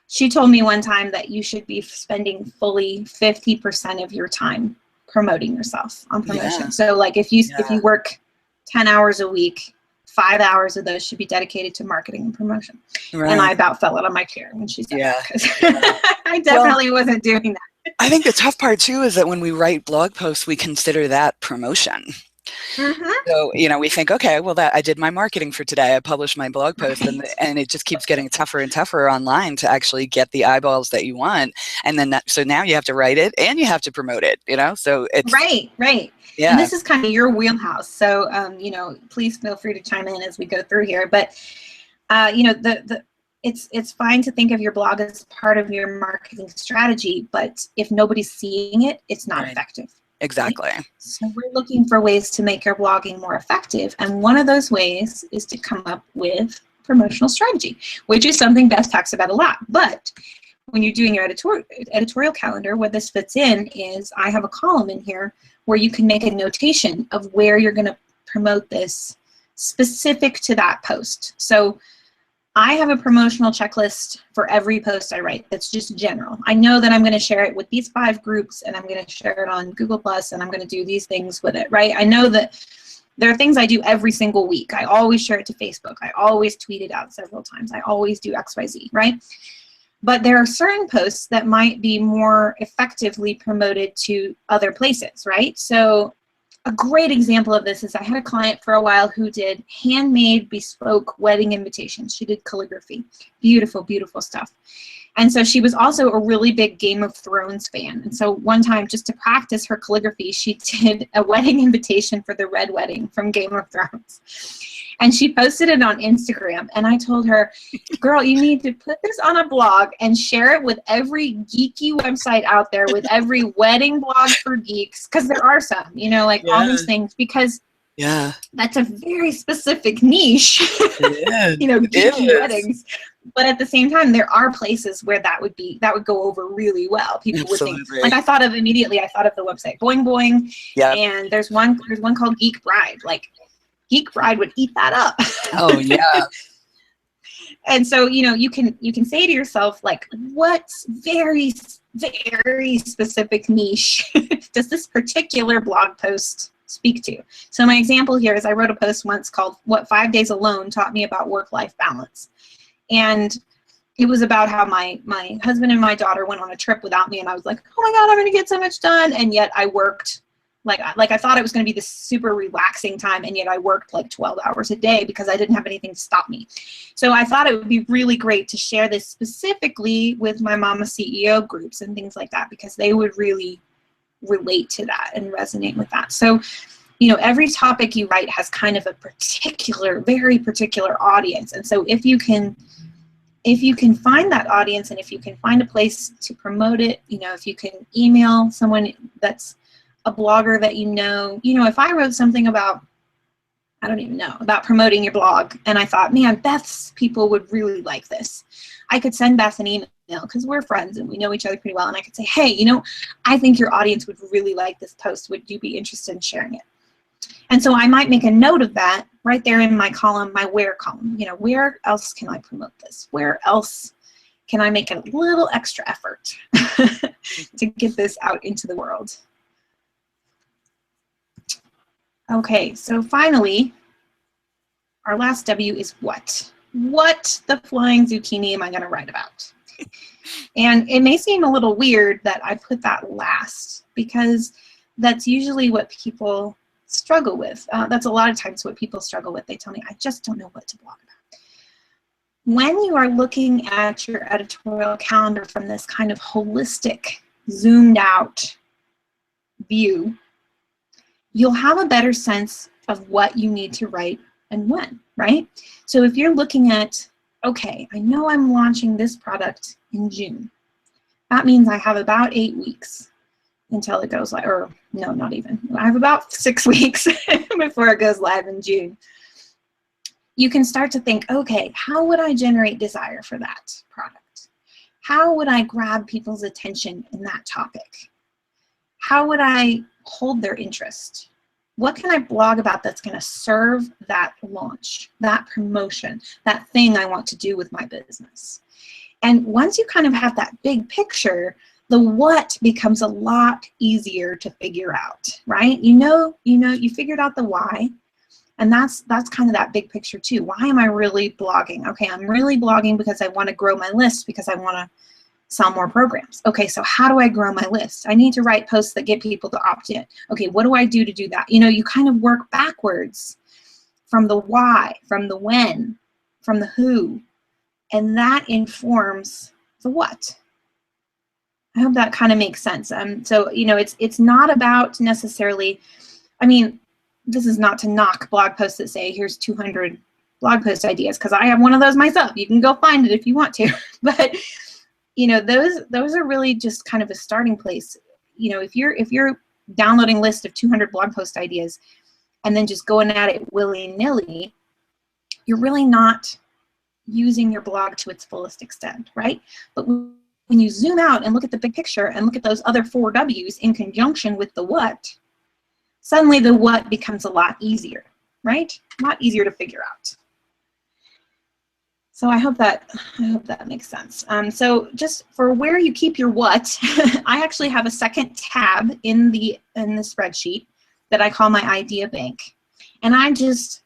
she told me one time that you should be spending fully 50% of your time promoting yourself on promotion. Yeah. So like if you work 10 hours a week, 5 hours of those should be dedicated to marketing and promotion. Right. And I about fell out of my chair when she said that, because I definitely wasn't doing that. I think the tough part too is that when we write blog posts, we consider that promotion. Mm-hmm. So, you know, we think, okay, well, I did my marketing for today. I published my blog post, right. and it just keeps getting tougher and tougher online to actually get the eyeballs that you want. And then so now you have to write it and you have to promote it, you know, so it's right. Yeah. And this is kind of your wheelhouse. So, you know, please feel free to chime in as we go through here. But, you know, it's fine to think of your blog as part of your marketing strategy, but if nobody's seeing it, it's not effective. Exactly. Right? So we're looking for ways to make your blogging more effective. And one of those ways is to come up with promotional strategy, which is something Beth talks about a lot. But when you're doing your editorial calendar, where this fits in is I have a column in here where you can make a notation of where you're going to promote this specific to that post. So I have a promotional checklist for every post I write that's just general. I know that I'm going to share it with these 5 groups, and I'm going to share it on Google+, and I'm going to do these things with it, right? I know that there are things I do every single week. I always share it to Facebook. I always tweet it out several times. I always do XYZ, right? But there are certain posts that might be more effectively promoted to other places, right? So a great example of this is I had a client for a while who did handmade bespoke wedding invitations. She did calligraphy. Beautiful, beautiful stuff. And so she was also a really big Game of Thrones fan. And so one time, just to practice her calligraphy, she did a wedding invitation for the Red Wedding from Game of Thrones. And she posted it on Instagram. And I told her, girl, you need to put this on a blog and share it with every geeky website out there, with every wedding blog for geeks, because there are some, you know, like all these things, because that's a very specific niche, you know, geeky weddings. But at the same time, there are places where that would go over really well. People would think, like I thought of the website Boing Boing, and there's one called Geek Bride. Like Geek Bride would eat that up. Oh yeah. And so, you know, you can say to yourself, like, what very, very specific niche does this particular blog post speak to? So my example here is I wrote a post once called What 5 Days Alone Taught Me About Work-Life Balance. And it was about how my husband and my daughter went on a trip without me, and I was like, oh my God, I'm going to get so much done. And yet I worked, like I thought it was going to be this super relaxing time, and yet I worked like 12 hours a day because I didn't have anything to stop me. So I thought it would be really great to share this specifically with my Mama CEO groups and things like that, because they would really relate to that and resonate with that. So, you know, every topic you write has kind of a particular, very particular audience. And so if you can find that audience, and if you can find a place to promote it, you know, if you can email someone that's a blogger that you know, if I wrote something about, I don't even know, about promoting your blog, and I thought, man, Beth's people would really like this, I could send Beth an email, because we're friends and we know each other pretty well, and I could say, hey, you know, I think your audience would really like this post. Would you be interested in sharing it? And so I might make a note of that right there in my column, my where column. You know, where else can I promote this? Where else can I make a little extra effort to get this out into the world? Okay, so finally, our last W is what? What the flying zucchini am I going to write about? And it may seem a little weird that I put that last, because that's usually what people struggle with. That's a lot of times what people struggle with. They tell me, I just don't know what to blog about. When you are looking at your editorial calendar from this kind of holistic, zoomed out view, you'll have a better sense of what you need to write and when, right? So if you're looking at, okay, I know I'm launching this product in June. That means I have about 8 weeks until it goes live, or no, not even. I have about 6 weeks before it goes live in June. You can start to think, okay, how would I generate desire for that product? How would I grab people's attention in that topic? How would I hold their interest? What can I blog about that's going to serve that launch, that promotion, that thing I want to do with my business? And once you kind of have that big picture, the what becomes a lot easier to figure out, right? You figured out the why, and that's kind of that big picture too. Why am I really blogging? Okay, I'm really blogging because I want to grow my list, because I want to sell more programs. Okay, so how do I grow my list? I need to write posts that get people to opt in. Okay, what do I do to do that? You know, you kind of work backwards from the why, from the when, from the who, and that informs the what. I hope that kind of makes sense. So, you know, it's not about necessarily, I mean, this is not to knock blog posts that say, here's 200 blog post ideas, because I have one of those myself. You can go find it if you want to. But, you know, those are really just kind of a starting place. You know, if you're downloading a list of 200 blog post ideas and then just going at it willy-nilly, you're really not using your blog to its fullest extent, right? But when you zoom out and look at the big picture and look at those other 4 W's in conjunction with the what, suddenly the what becomes a lot easier, right? A lot easier to figure out. So I hope that makes sense. So just for where you keep your what, I actually have a second tab in the spreadsheet that I call my idea bank, and I just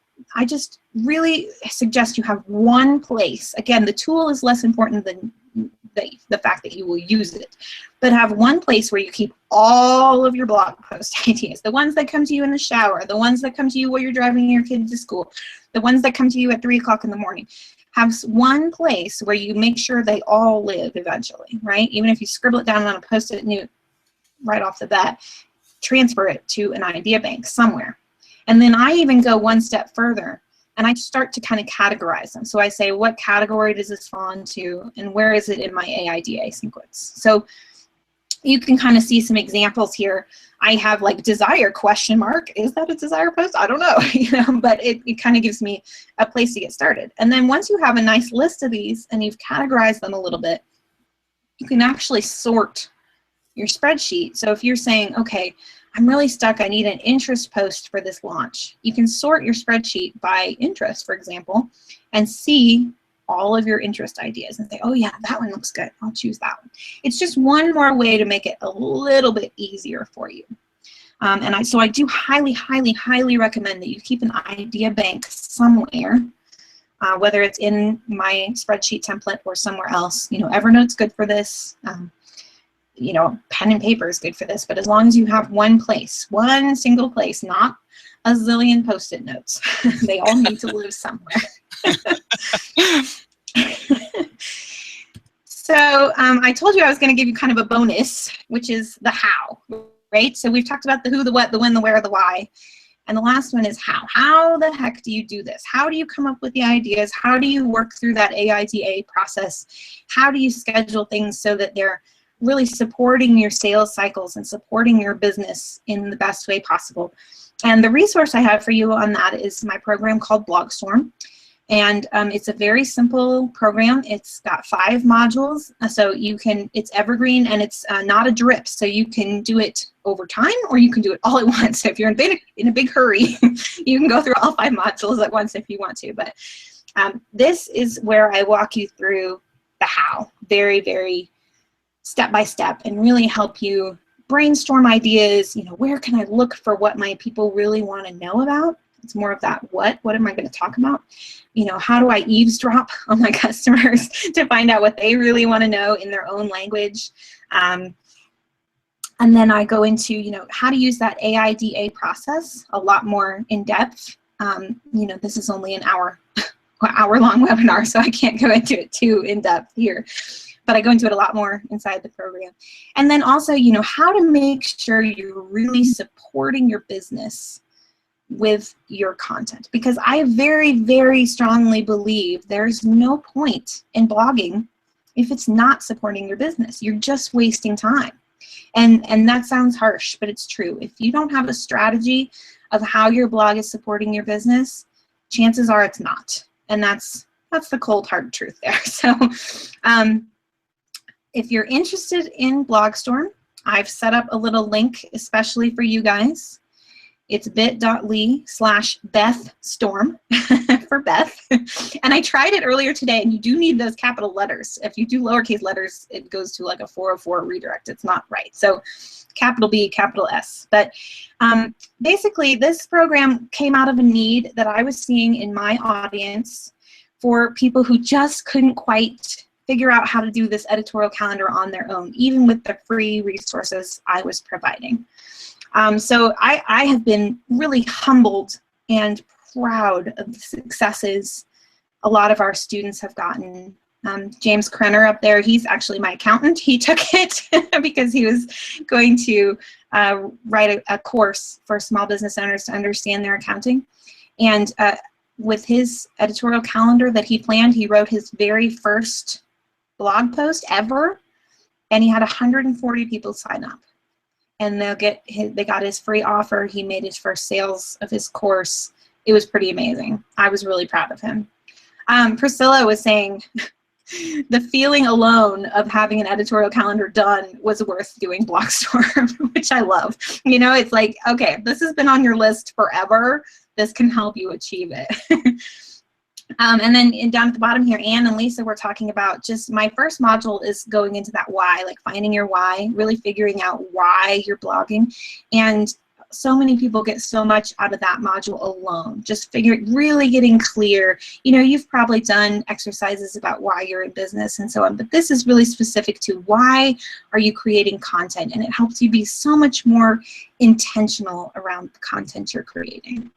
really suggest you have one place. Again, the tool is less important than the fact that you will use it, but have one place where you keep all of your blog post ideas, the ones that come to you in the shower, the ones that come to you while you're driving your kids to school, the ones that come to you at 3 o'clock in the morning. Have one place where you make sure they all live eventually, right? Even if you scribble it down on a Post-it note right off the bat, transfer it to an idea bank somewhere. And then I even go one step further, and I start to kind of categorize them. So I say, what category does this fall into, and where is it in my AIDA sequence? So you can kind of see some examples here. I have like desire question mark. Is that a desire post? I don't know, you know, but it kind of gives me a place to get started. And then once you have a nice list of these and you've categorized them a little bit, you can actually sort your spreadsheet. So if you're saying, okay, I'm really stuck, I need an interest post for this launch, you can sort your spreadsheet by interest, for example, and see all of your interest ideas and say, oh yeah, that one looks good, I'll choose that one. It's just one more way to make it a little bit easier for you. So I do highly, highly, highly recommend that you keep an idea bank somewhere, whether it's in my spreadsheet template or somewhere else. You know, Evernote's good for this. You know, pen and paper is good for this, but as long as you have one place, one single place, not a zillion Post-it notes, they all need to live somewhere. So I told you I was going to give you kind of a bonus, which is the how, right? So we've talked about the who, the what, the when, the where, the why. And the last one is how. How the heck do you do this? How do you come up with the ideas? How do you work through that AIDA process? How do you schedule things so that they're really supporting your sales cycles and supporting your business in the best way possible? And the resource I have for you on that is my program called BlogStorm. And it's a very simple program. It's got 5 modules, so you can, it's evergreen and it's not a drip, so you can do it over time or you can do it all at once. If you're in a big hurry, you can go through all 5 modules at once if you want to. But this is where I walk you through the how, very, very step by step, and really help you brainstorm ideas. You know, where can I look for what my people really want to know about? It's more of that what am I going to talk about? You know, how do I eavesdrop on my customers to find out what they really want to know in their own language? And then I go into, you know, how to use that AIDA process a lot more in depth. You know, this is only an hour-long webinar, so I can't go into it too in depth here. But I go into it a lot more inside the program. And then also, you know, how to make sure you're really supporting your business with your content, because I very, very strongly believe there's no point in blogging if it's not supporting your business. You're just wasting time. And that sounds harsh, but it's true. If you don't have a strategy of how your blog is supporting your business, chances are it's not. And that's the cold hard truth there. So if you're interested in BlogStorm, I've set up a little link especially for you guys. It's bit.ly/BethStorm for Beth. And I tried it earlier today, and you do need those capital letters. If you do lowercase letters, it goes to like a 404 redirect. It's not right. So capital B, capital S. But basically, this program came out of a need that I was seeing in my audience for people who just couldn't quite figure out how to do this editorial calendar on their own, even with the free resources I was providing. So I have been really humbled and proud of the successes a lot of our students have gotten. James Krenner up there, he's actually my accountant. He took it because he was going to write a course for small business owners to understand their accounting. And with his editorial calendar that he planned, he wrote his very first blog post ever, and he had 140 people sign up. and they got his free offer. He made his first sales of his course. It was pretty amazing. I was really proud of him. Priscilla was saying the feeling alone of having an editorial calendar done was worth doing Blogstorm, which I love. You know, it's like, okay, this has been on your list forever. This can help you achieve it. And then down at the bottom here, Anne and Lisa were talking about just my first module is going into that why, like finding your why, really figuring out why you're blogging. And so many people get so much out of that module alone, just really getting clear. You know, you've probably done exercises about why you're in business and so on, but this is really specific to why are you creating content, and it helps you be so much more intentional around the content you're creating.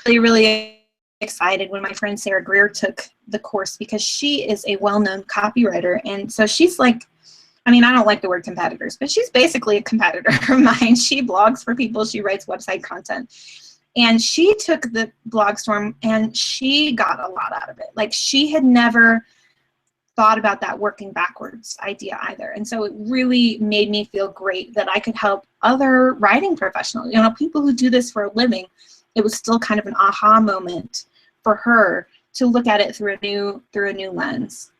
Really excited when my friend Sarah Greer took the course, because she is a well-known copywriter, and so she's like, I mean, I don't like the word competitors, but she's basically a competitor of mine. She blogs for people, she writes website content, and she took the Blogstorm and she got a lot out of it. Like, she had never thought about that working backwards idea either, and so it really made me feel great that I could help other writing professionals, you know, people who do this for a living. It was still kind of an aha moment for her to look at it through a new lens.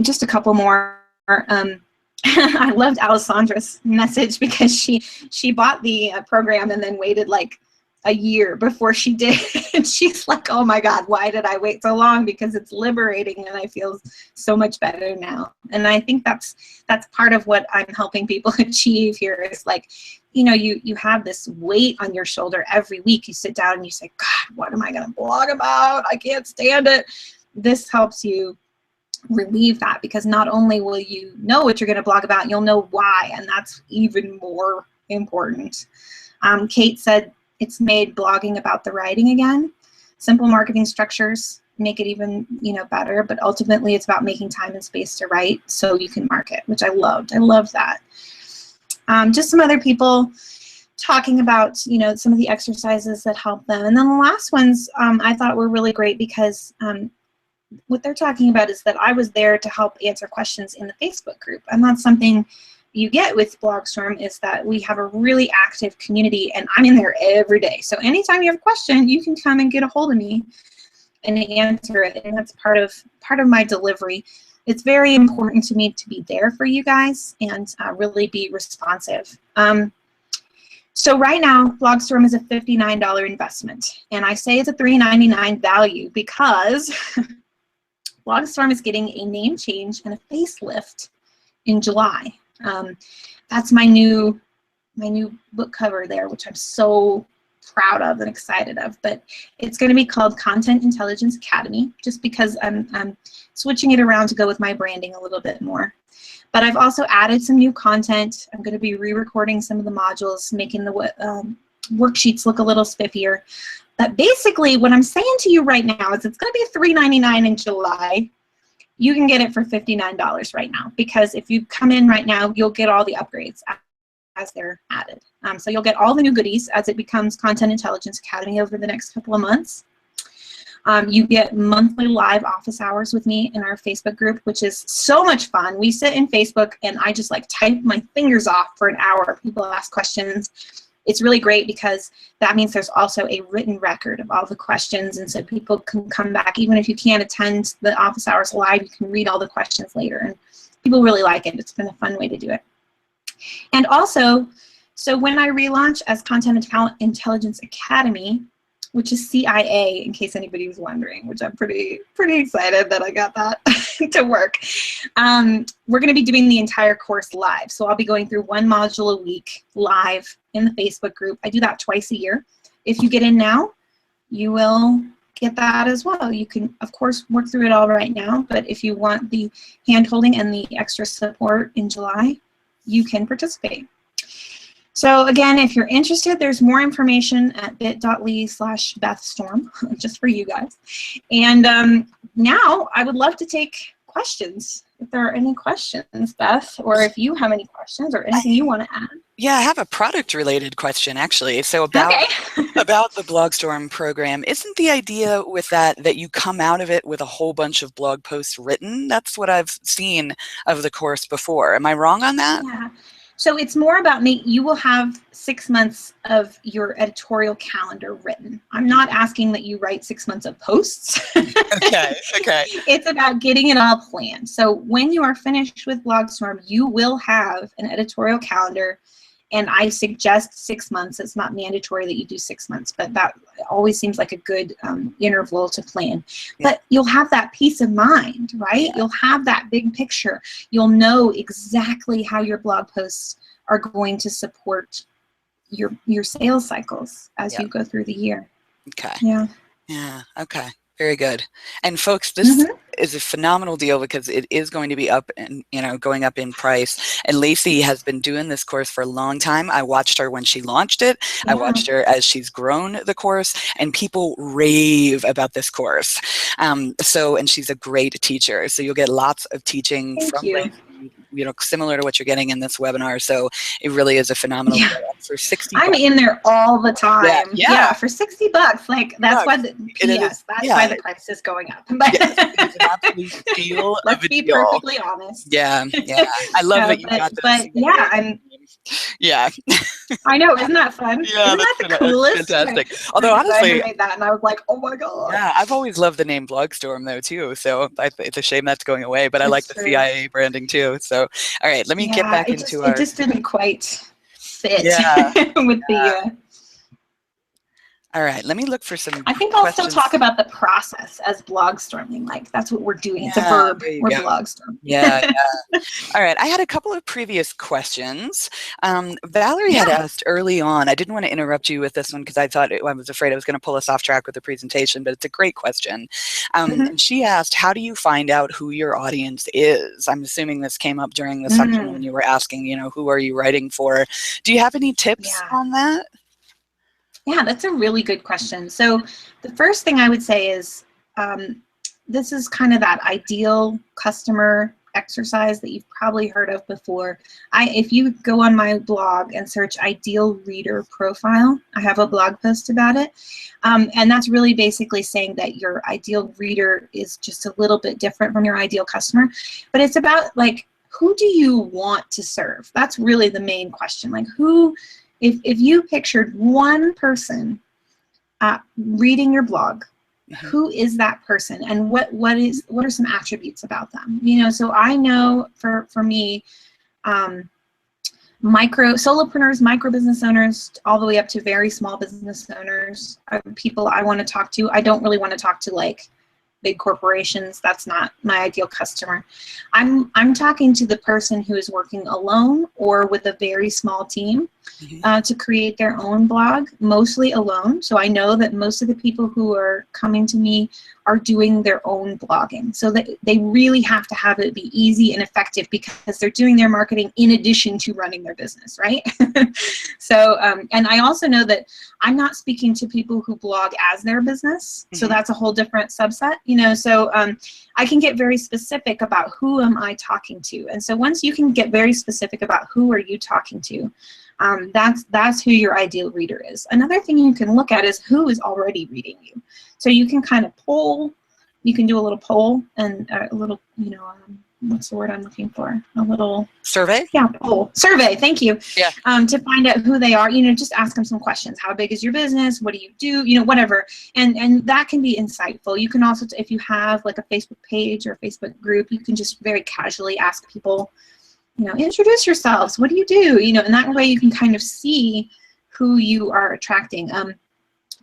Just a couple more. I loved Alessandra's message, because she bought the program and then waited like a year before she did. And she's like, oh my God, why did I wait so long? Because it's liberating and I feel so much better now. And I think that's part of what I'm helping people achieve here, is like, you know, you have this weight on your shoulder every week. You sit down and you say, God, what am I going to blog about? I can't stand it. This helps you relieve that, because not only will you know what you're going to blog about, you'll know why, and that's even more important. Kate said it's made blogging about the writing again. Simple marketing structures make it even, you know, better, but ultimately it's about making time and space to write so you can market, which I loved. I loved that. Just some other people talking about, you know, some of the exercises that help them. And then the last ones I thought were really great, because what they're talking about is that I was there to help answer questions in the Facebook group. And that's something you get with Blogstorm, is that we have a really active community, and I'm in there every day. So anytime you have a question, you can come and get a hold of me and answer it. And that's part of my delivery. It's very important to me to be there for you guys and really be responsive. So right now, Blogstorm is a $59 investment. And I say it's a $3.99 value because Blogstorm is getting a name change and a facelift in July. That's my new book cover there, which I'm so proud of and excited of. But it's going to be called Content Intelligence Academy, just because I'm switching it around to go with my branding a little bit more. But I've also added some new content. I'm going to be re-recording some of the modules, making the worksheets look a little spiffier. But basically, what I'm saying to you right now is it's going to be $3.99 in July. You can get it for $59 right now, because if you come in right now, you'll get all the upgrades as they're added. So you'll get all the new goodies as it becomes Content Intelligence Academy over the next couple of months. You get monthly live office hours with me in our Facebook group, which is so much fun. We sit in Facebook and I just like type my fingers off for an hour. People ask questions. It's really great because that means there's also a written record of all the questions, and so people can come back. Even if you can't attend the office hours live, you can read all the questions later, and people really like it. It's been a fun way to do it. And also, so when I relaunch as Content Intelligence Academy, which is CIA, in case anybody was wondering, which I'm pretty excited that I got that to work. We're going to be doing the entire course live. So I'll be going through one module a week live in the Facebook group. I do that twice a year. If you get in now, you will get that as well. You can, of course, work through it all right now, but if you want the hand-holding and the extra support in July, you can participate. So again, if you're interested, there's more information at bit.ly/BethStorm, just for you guys. And now I would love to take questions. If there are any questions, Beth, or if you have any questions or anything you want to add. Yeah, I have a product-related question, actually. So about the Blogstorm program, isn't the idea with that you come out of it with a whole bunch of blog posts written? That's what I've seen of the course before. Am I wrong on that? Yeah. So it's more about you will have 6 months of your editorial calendar written. I'm not asking that you write 6 months of posts. Okay. It's about getting it all planned. So when you are finished with Blogstorm, you will have an editorial calendar. And I suggest 6 months. It's not mandatory that you do 6 months, but that always seems like a good interval to plan. Yeah. But you'll have that peace of mind, right? Yeah. You'll have that big picture. You'll know exactly how your blog posts are going to support your sales cycles as you go through the year. Okay. Yeah. Yeah. Okay. Very good. And folks, this is a phenomenal deal because it is going to be up and, going up in price. And Lacy has been doing this course for a long time. I watched her when she launched it. Yeah. I watched her as she's grown the course, and people rave about this course. And she's a great teacher. So you'll get lots of teaching from Lacy, similar to what you're getting in this webinar. So it really is a phenomenal deal. For $60. I'm in there all the time. Yeah, for $60. Like that's why why the price is going up. But yes, it's an absolute steal. Let's be perfectly honest. Yeah. I love that you got this. But yeah, I know, isn't that fun? Yeah, isn't that the coolest? Fantastic. Although honestly, I made that and I was like, oh my god. Yeah, I've always loved the name Blogstorm though too. So it's a shame that's going away. But I like the CIA branding too. So all right, let me get back into It just didn't quite fit with the. All right, let me look for some I think I'll still talk about the process as blogstorming. Like that's what we're doing. It's a verb. We're blogstorming. Yeah. All right, I had a couple of previous questions. Valerie had asked early on, I didn't want to interrupt you with this one because I was afraid I was going to pull us off track with the presentation, but it's a great question. And she asked, how do you find out who your audience is? I'm assuming this came up during the section when you were asking, who are you writing for? Do you have any tips on that? Yeah, that's a really good question. So the first thing I would say is this is kind of that ideal customer exercise that you've probably heard of before. If you go on my blog and search ideal reader profile, I have a blog post about it. And that's really basically saying that your ideal reader is just a little bit different from your ideal customer. But it's about like, who do you want to serve? That's really the main question. Like who... If you pictured one person reading your blog, who is that person, and what are some attributes about them? So I know for me, solopreneurs, micro business owners, all the way up to very small business owners are people I want to talk to. I don't really want to talk to like big corporations. That's not my ideal customer. I'm talking to the person who is working alone or with a very small team to create their own blog, mostly alone. So I know that most of the people who are coming to me are doing their own blogging. So that they really have to have it be easy and effective because they're doing their marketing in addition to running their business, right? So, and I also know that I'm not speaking to people who blog as their business. So that's a whole different subset, so I can get very specific about who am I talking to. And so once you can get very specific about who are you talking to, that's who your ideal reader is. Another thing you can look at is who is already reading you. So you can kind of poll, you can do a little poll and a little, what's the word I'm looking for? A little survey? Yeah, poll. Survey, thank you. Yeah. To find out who they are, just ask them some questions. How big is your business? What do you do? Whatever. And that can be insightful. You can also, if you have like a Facebook page or a Facebook group, you can just very casually ask people, introduce yourselves. What do you do? And that way you can kind of see who you are attracting.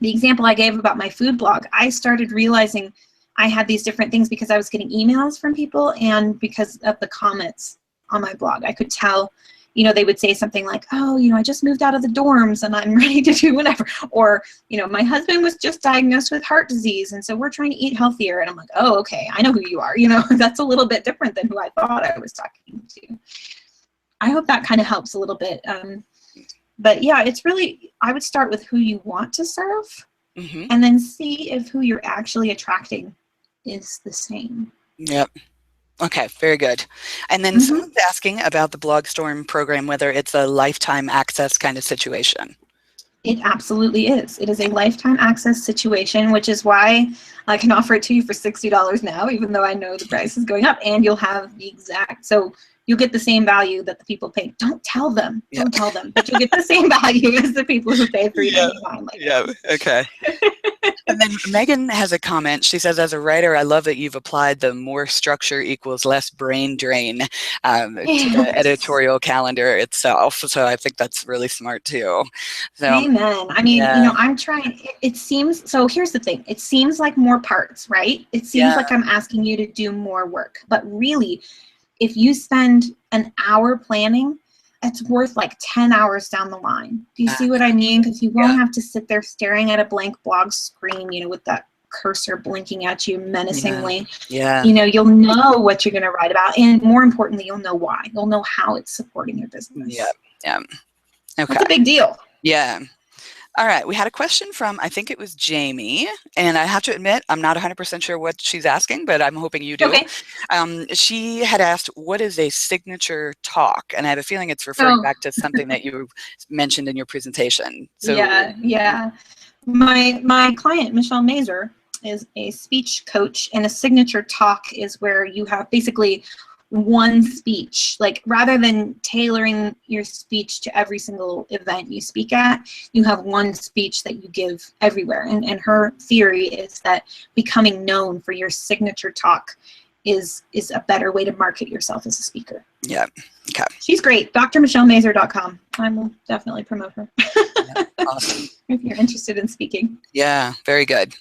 The example I gave about my food blog, I started realizing I had these different things because I was getting emails from people and because of the comments on my blog. I could tell, they would say something like, oh, I just moved out of the dorms and I'm ready to do whatever. Or, my husband was just diagnosed with heart disease and so we're trying to eat healthier. And I'm like, oh, okay, I know who you are. That's a little bit different than who I thought I was talking to. I hope that kind of helps a little bit. But yeah, it's really, I would start with who you want to serve and then see if who you're actually attracting is the same. Yep. Okay, very good. And then someone's asking about the Blogstorm program, whether it's a lifetime access kind of situation. It absolutely is. It is a lifetime access situation, which is why I can offer it to you for $60 now, even though I know the price is going up, and you'll have the exact, so you'll get the same value that the people pay. Don't tell them. Yeah. Don't tell them. But you'll get the same value as the people who pay $3.99. Yeah. Okay. And then Megan has a comment. She says, as a writer, I love that you've applied the more structure equals less brain drain to the editorial calendar itself. So I think that's really smart too. So, amen. I mean, I'm trying, it seems, so here's the thing. It seems like more parts, right? It seems like I'm asking you to do more work. But really, if you spend an hour planning, it's worth like 10 hours down the line. Do you see what I mean? Because you won't have to sit there staring at a blank blog screen, with that cursor blinking at you menacingly. Yeah. You'll know what you're going to write about. And more importantly, you'll know why. You'll know how it's supporting your business. Yeah. Yeah. Okay. That's a big deal. Yeah. All right, we had a question from, I think it was Jamie, and I have to admit, I'm not 100% sure what she's asking, but I'm hoping you do. Okay. She had asked, what is a signature talk? And I have a feeling it's referring back to something that you mentioned in your presentation. So, yeah. My client, Michelle Mazur, is a speech coach, and a signature talk is where you have basically one speech. Like, rather than tailoring your speech to every single event you speak at, you have one speech that you give everywhere. And her theory is that becoming known for your signature talk is a better way to market yourself as a speaker. Yeah. Okay. She's great. drmichellemazur.com. I will definitely promote her. Yeah, awesome. If you're interested in speaking. Yeah, very good.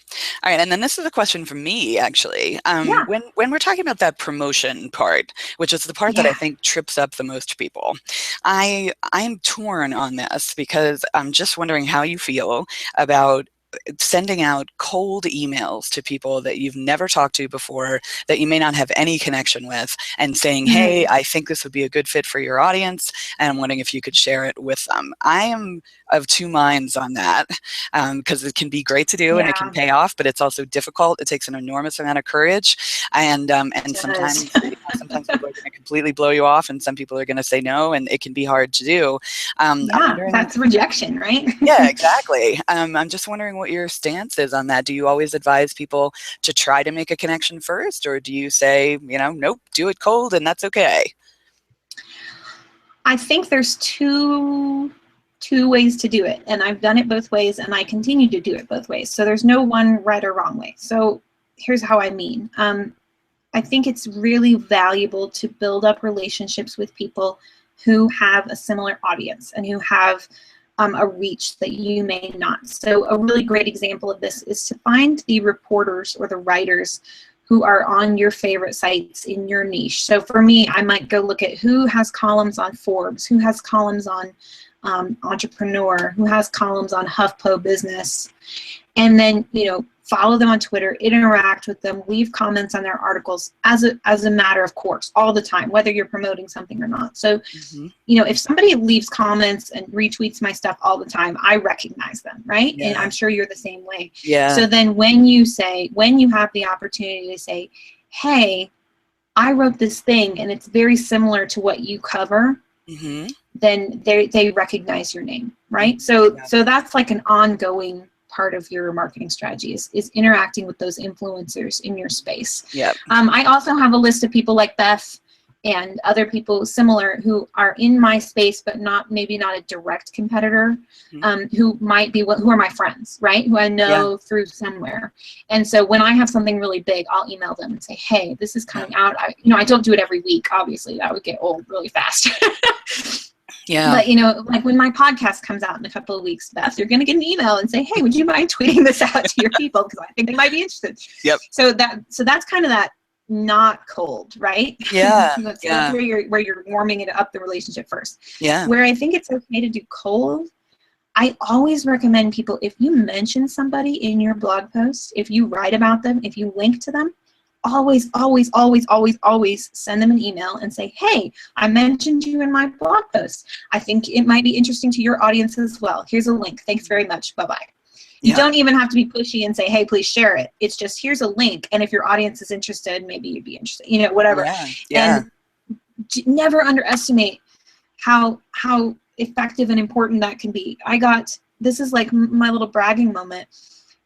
All right, and then this is a question from me, actually. When we're talking about that promotion part, which is the part that I think trips up the most people, I'm torn on this because I'm just wondering how you feel about sending out cold emails to people that you've never talked to before, that you may not have any connection with, and saying, hey, I think this would be a good fit for your audience, and I'm wondering if you could share it with them. I am of two minds on that, because it can be great to do and it can pay off, but it's also difficult. It takes an enormous amount of courage, and sometimes sometimes people are going to completely blow you off, and some people are going to say no, and it can be hard to do. That's rejection, right? Yeah, exactly. I'm just wondering what your stance is on that. Do you always advise people to try to make a connection first, or do you say, nope, do it cold and that's okay? I think there's two ways to do it, and I've done it both ways, and I continue to do it both ways. So there's no one right or wrong way. So here's how I mean. I think it's really valuable to build up relationships with people who have a similar audience and who have a reach that you may not. So a really great example of this is to find the reporters or the writers who are on your favorite sites in your niche. So for me, I might go look at who has columns on Forbes, who has columns on Entrepreneur, who has columns on HuffPo Business, and then follow them on Twitter, interact with them, leave comments on their articles as a matter of course, all the time, whether you're promoting something or not. So, if somebody leaves comments and retweets my stuff all the time, I recognize them, right? Yeah. And I'm sure you're the same way. Yeah. So then when you have the opportunity to say, hey, I wrote this thing and it's very similar to what you cover, then they recognize your name, right? So that's like an ongoing part of your marketing strategy is interacting with those influencers in your space. Yeah. I also have a list of people like Beth and other people similar who are in my space, but maybe not a direct competitor, who are my friends, right? Who I know through somewhere. And so when I have something really big, I'll email them and say, hey, this is coming out. I don't do it every week, obviously. That would get old really fast. Yeah. But, like when my podcast comes out in a couple of weeks, Beth, you're going to get an email and say, hey, would you mind tweeting this out to your people? Because I think they might be interested. Yep. So that's kind of that not cold, right? Yeah. That's where you're warming it up, the relationship first. Yeah. Where I think it's okay to do cold, I always recommend people, if you mention somebody in your blog post, if you write about them, if you link to them, always send them an email and say, hey, I mentioned you in my blog post. I think it might be interesting to your audience as well. Here's a link. Thanks very much. Bye-bye. You don't even have to be pushy and say, hey, please share it. It's just, here's a link. And if your audience is interested, maybe you'd be interested, whatever. Yeah. And never underestimate how effective and important that can be. This is like my little bragging moment.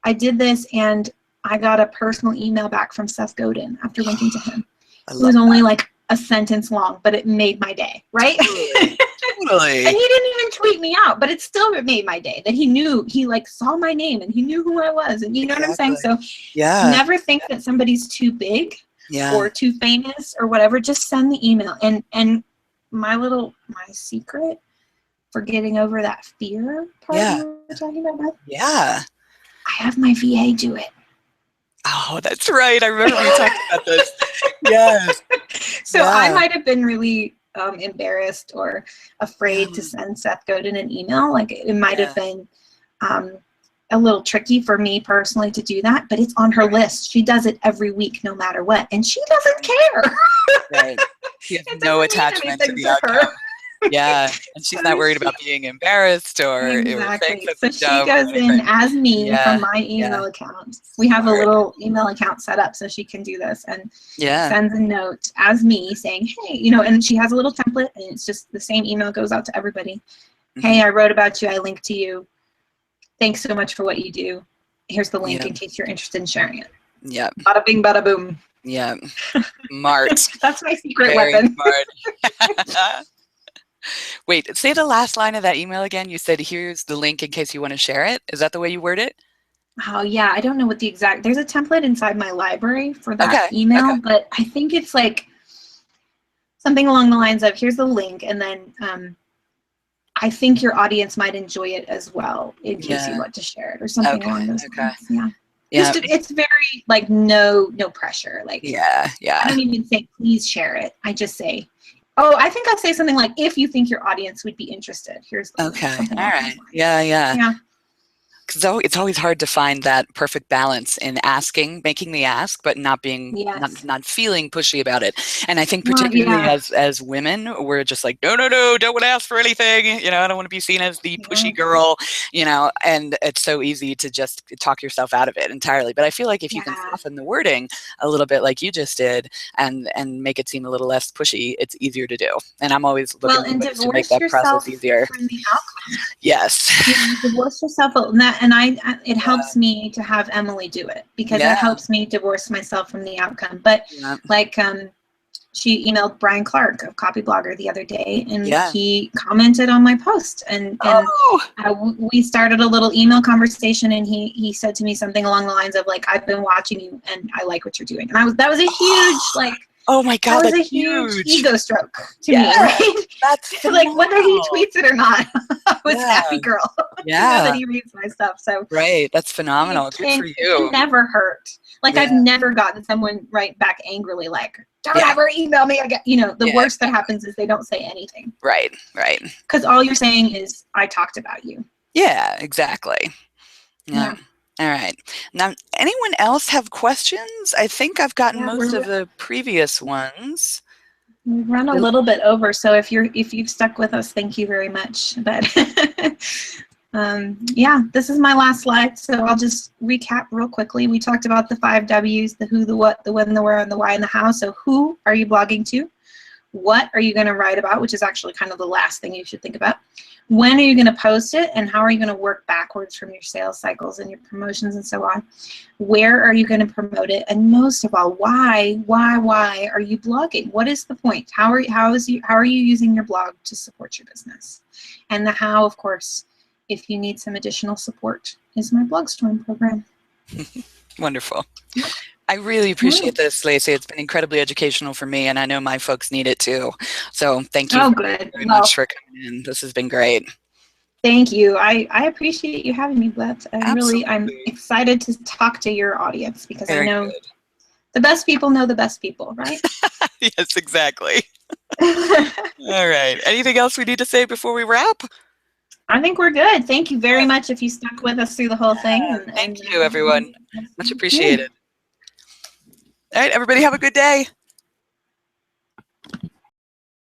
I did this and I got a personal email back from Seth Godin after linking to him. It was only like a sentence long, but it made my day, right? Totally. And he didn't even tweet me out, but it still made my day that he knew, he like saw my name and he knew who I was. And you know what I'm saying? So never think that somebody's too big or too famous or whatever. Just send the email. And my secret for getting over that fear part you were talking about, Beth? Yeah. I have my VA do it. Oh, that's right. I remember we talked about this. Yes. So I might have been really embarrassed or afraid to send Seth Godin an email. Like it might have been a little tricky for me personally to do that, but it's on her list. She does it every week, no matter what, and she doesn't care. Right. She has no attachment to the outcome. Yeah, and she's not worried about being embarrassed or exactly. So she goes in as me from my email account. We have a little email account set up so she can do this, and sends a note as me saying, hey, you know, and she has a little template, and it's just the same email goes out to everybody. Hey, I wrote about you. I linked to you. Thanks so much for what you do. Here's the link in case you're interested in sharing it. Yeah. Bada bing, bada boom. Yeah. Smart. That's my secret Very weapon. Smart. Wait, say the last line of that email again. You said, here's the link in case you want to share it. Is that the way you word it? Oh, yeah. I don't know what the exact, there's a template inside my library for that email, but I think it's like something along the lines of, here's the link. And then I think your audience might enjoy it as well in case you want to share it or something along those lines. Yeah. Just, it's very like no pressure. Like, I don't even say, please share it. I just say, oh, I think I'll say something like, if you think your audience would be interested, here's the link, all right. Yeah. Because it's always hard to find that perfect balance in making the ask, but not being, not feeling pushy about it. And I think particularly as women, we're just like, no, don't want to ask for anything. You know, I don't want to be seen as the pushy girl, you know, and it's so easy to just talk yourself out of it entirely. But I feel like if you can soften the wording a little bit like you just did and make it seem a little less pushy, it's easier to do. And I'm always looking for ways to make that process easier. From the outcome. Yes. You divorce yourself, and it helps me to have Emily do it because that helps me divorce myself from the outcome. But like she emailed Brian Clark of Copy Blogger the other day, and he commented on my post, and we started a little email conversation, and he said to me something along the lines of like, I've been watching you and I like what you're doing. And that was a huge like, oh my God, that was a huge ego stroke to me, right? That's like whether he tweets it or not, I was a happy girl. Yeah. To know that he reads my stuff. So that's phenomenal. Good for you. It can never hurt. Like I've never gotten someone write back angrily like, don't ever email me again. You know, the worst that happens is they don't say anything. Right. Because all you're saying is, I talked about you. Yeah, exactly. Yeah. All right. Now, anyone else have questions? I think I've gotten most of the previous ones. We've run a little bit over, so if you've stuck with us, thank you very much. But this is my last slide, so I'll just recap real quickly. We talked about the 5 W's: the who, the what, the when, the where, and the why, and the how. So who are you blogging to? What are you going to write about, which is actually kind of the last thing you should think about. When are you going to post it, and how are you going to work backwards from your sales cycles and your promotions and so on? Where are you going to promote it? And most of all, why are you blogging? What is the point? How are you using your blog to support your business? And the how, of course, if you need some additional support, is my Blogstorm program. Wonderful. I really appreciate this, Lacy. It's been incredibly educational for me, and I know my folks need it too. So thank you very much for coming in. This has been great. Thank you. I appreciate you having me, Beth. I'm excited to talk to your audience because I know the best people know the best people, right? Yes, exactly. All right. Anything else we need to say before we wrap? I think we're good. Thank you very much if you stuck with us through the whole thing. Thank you, everyone. Much appreciated. All right, everybody have a good day.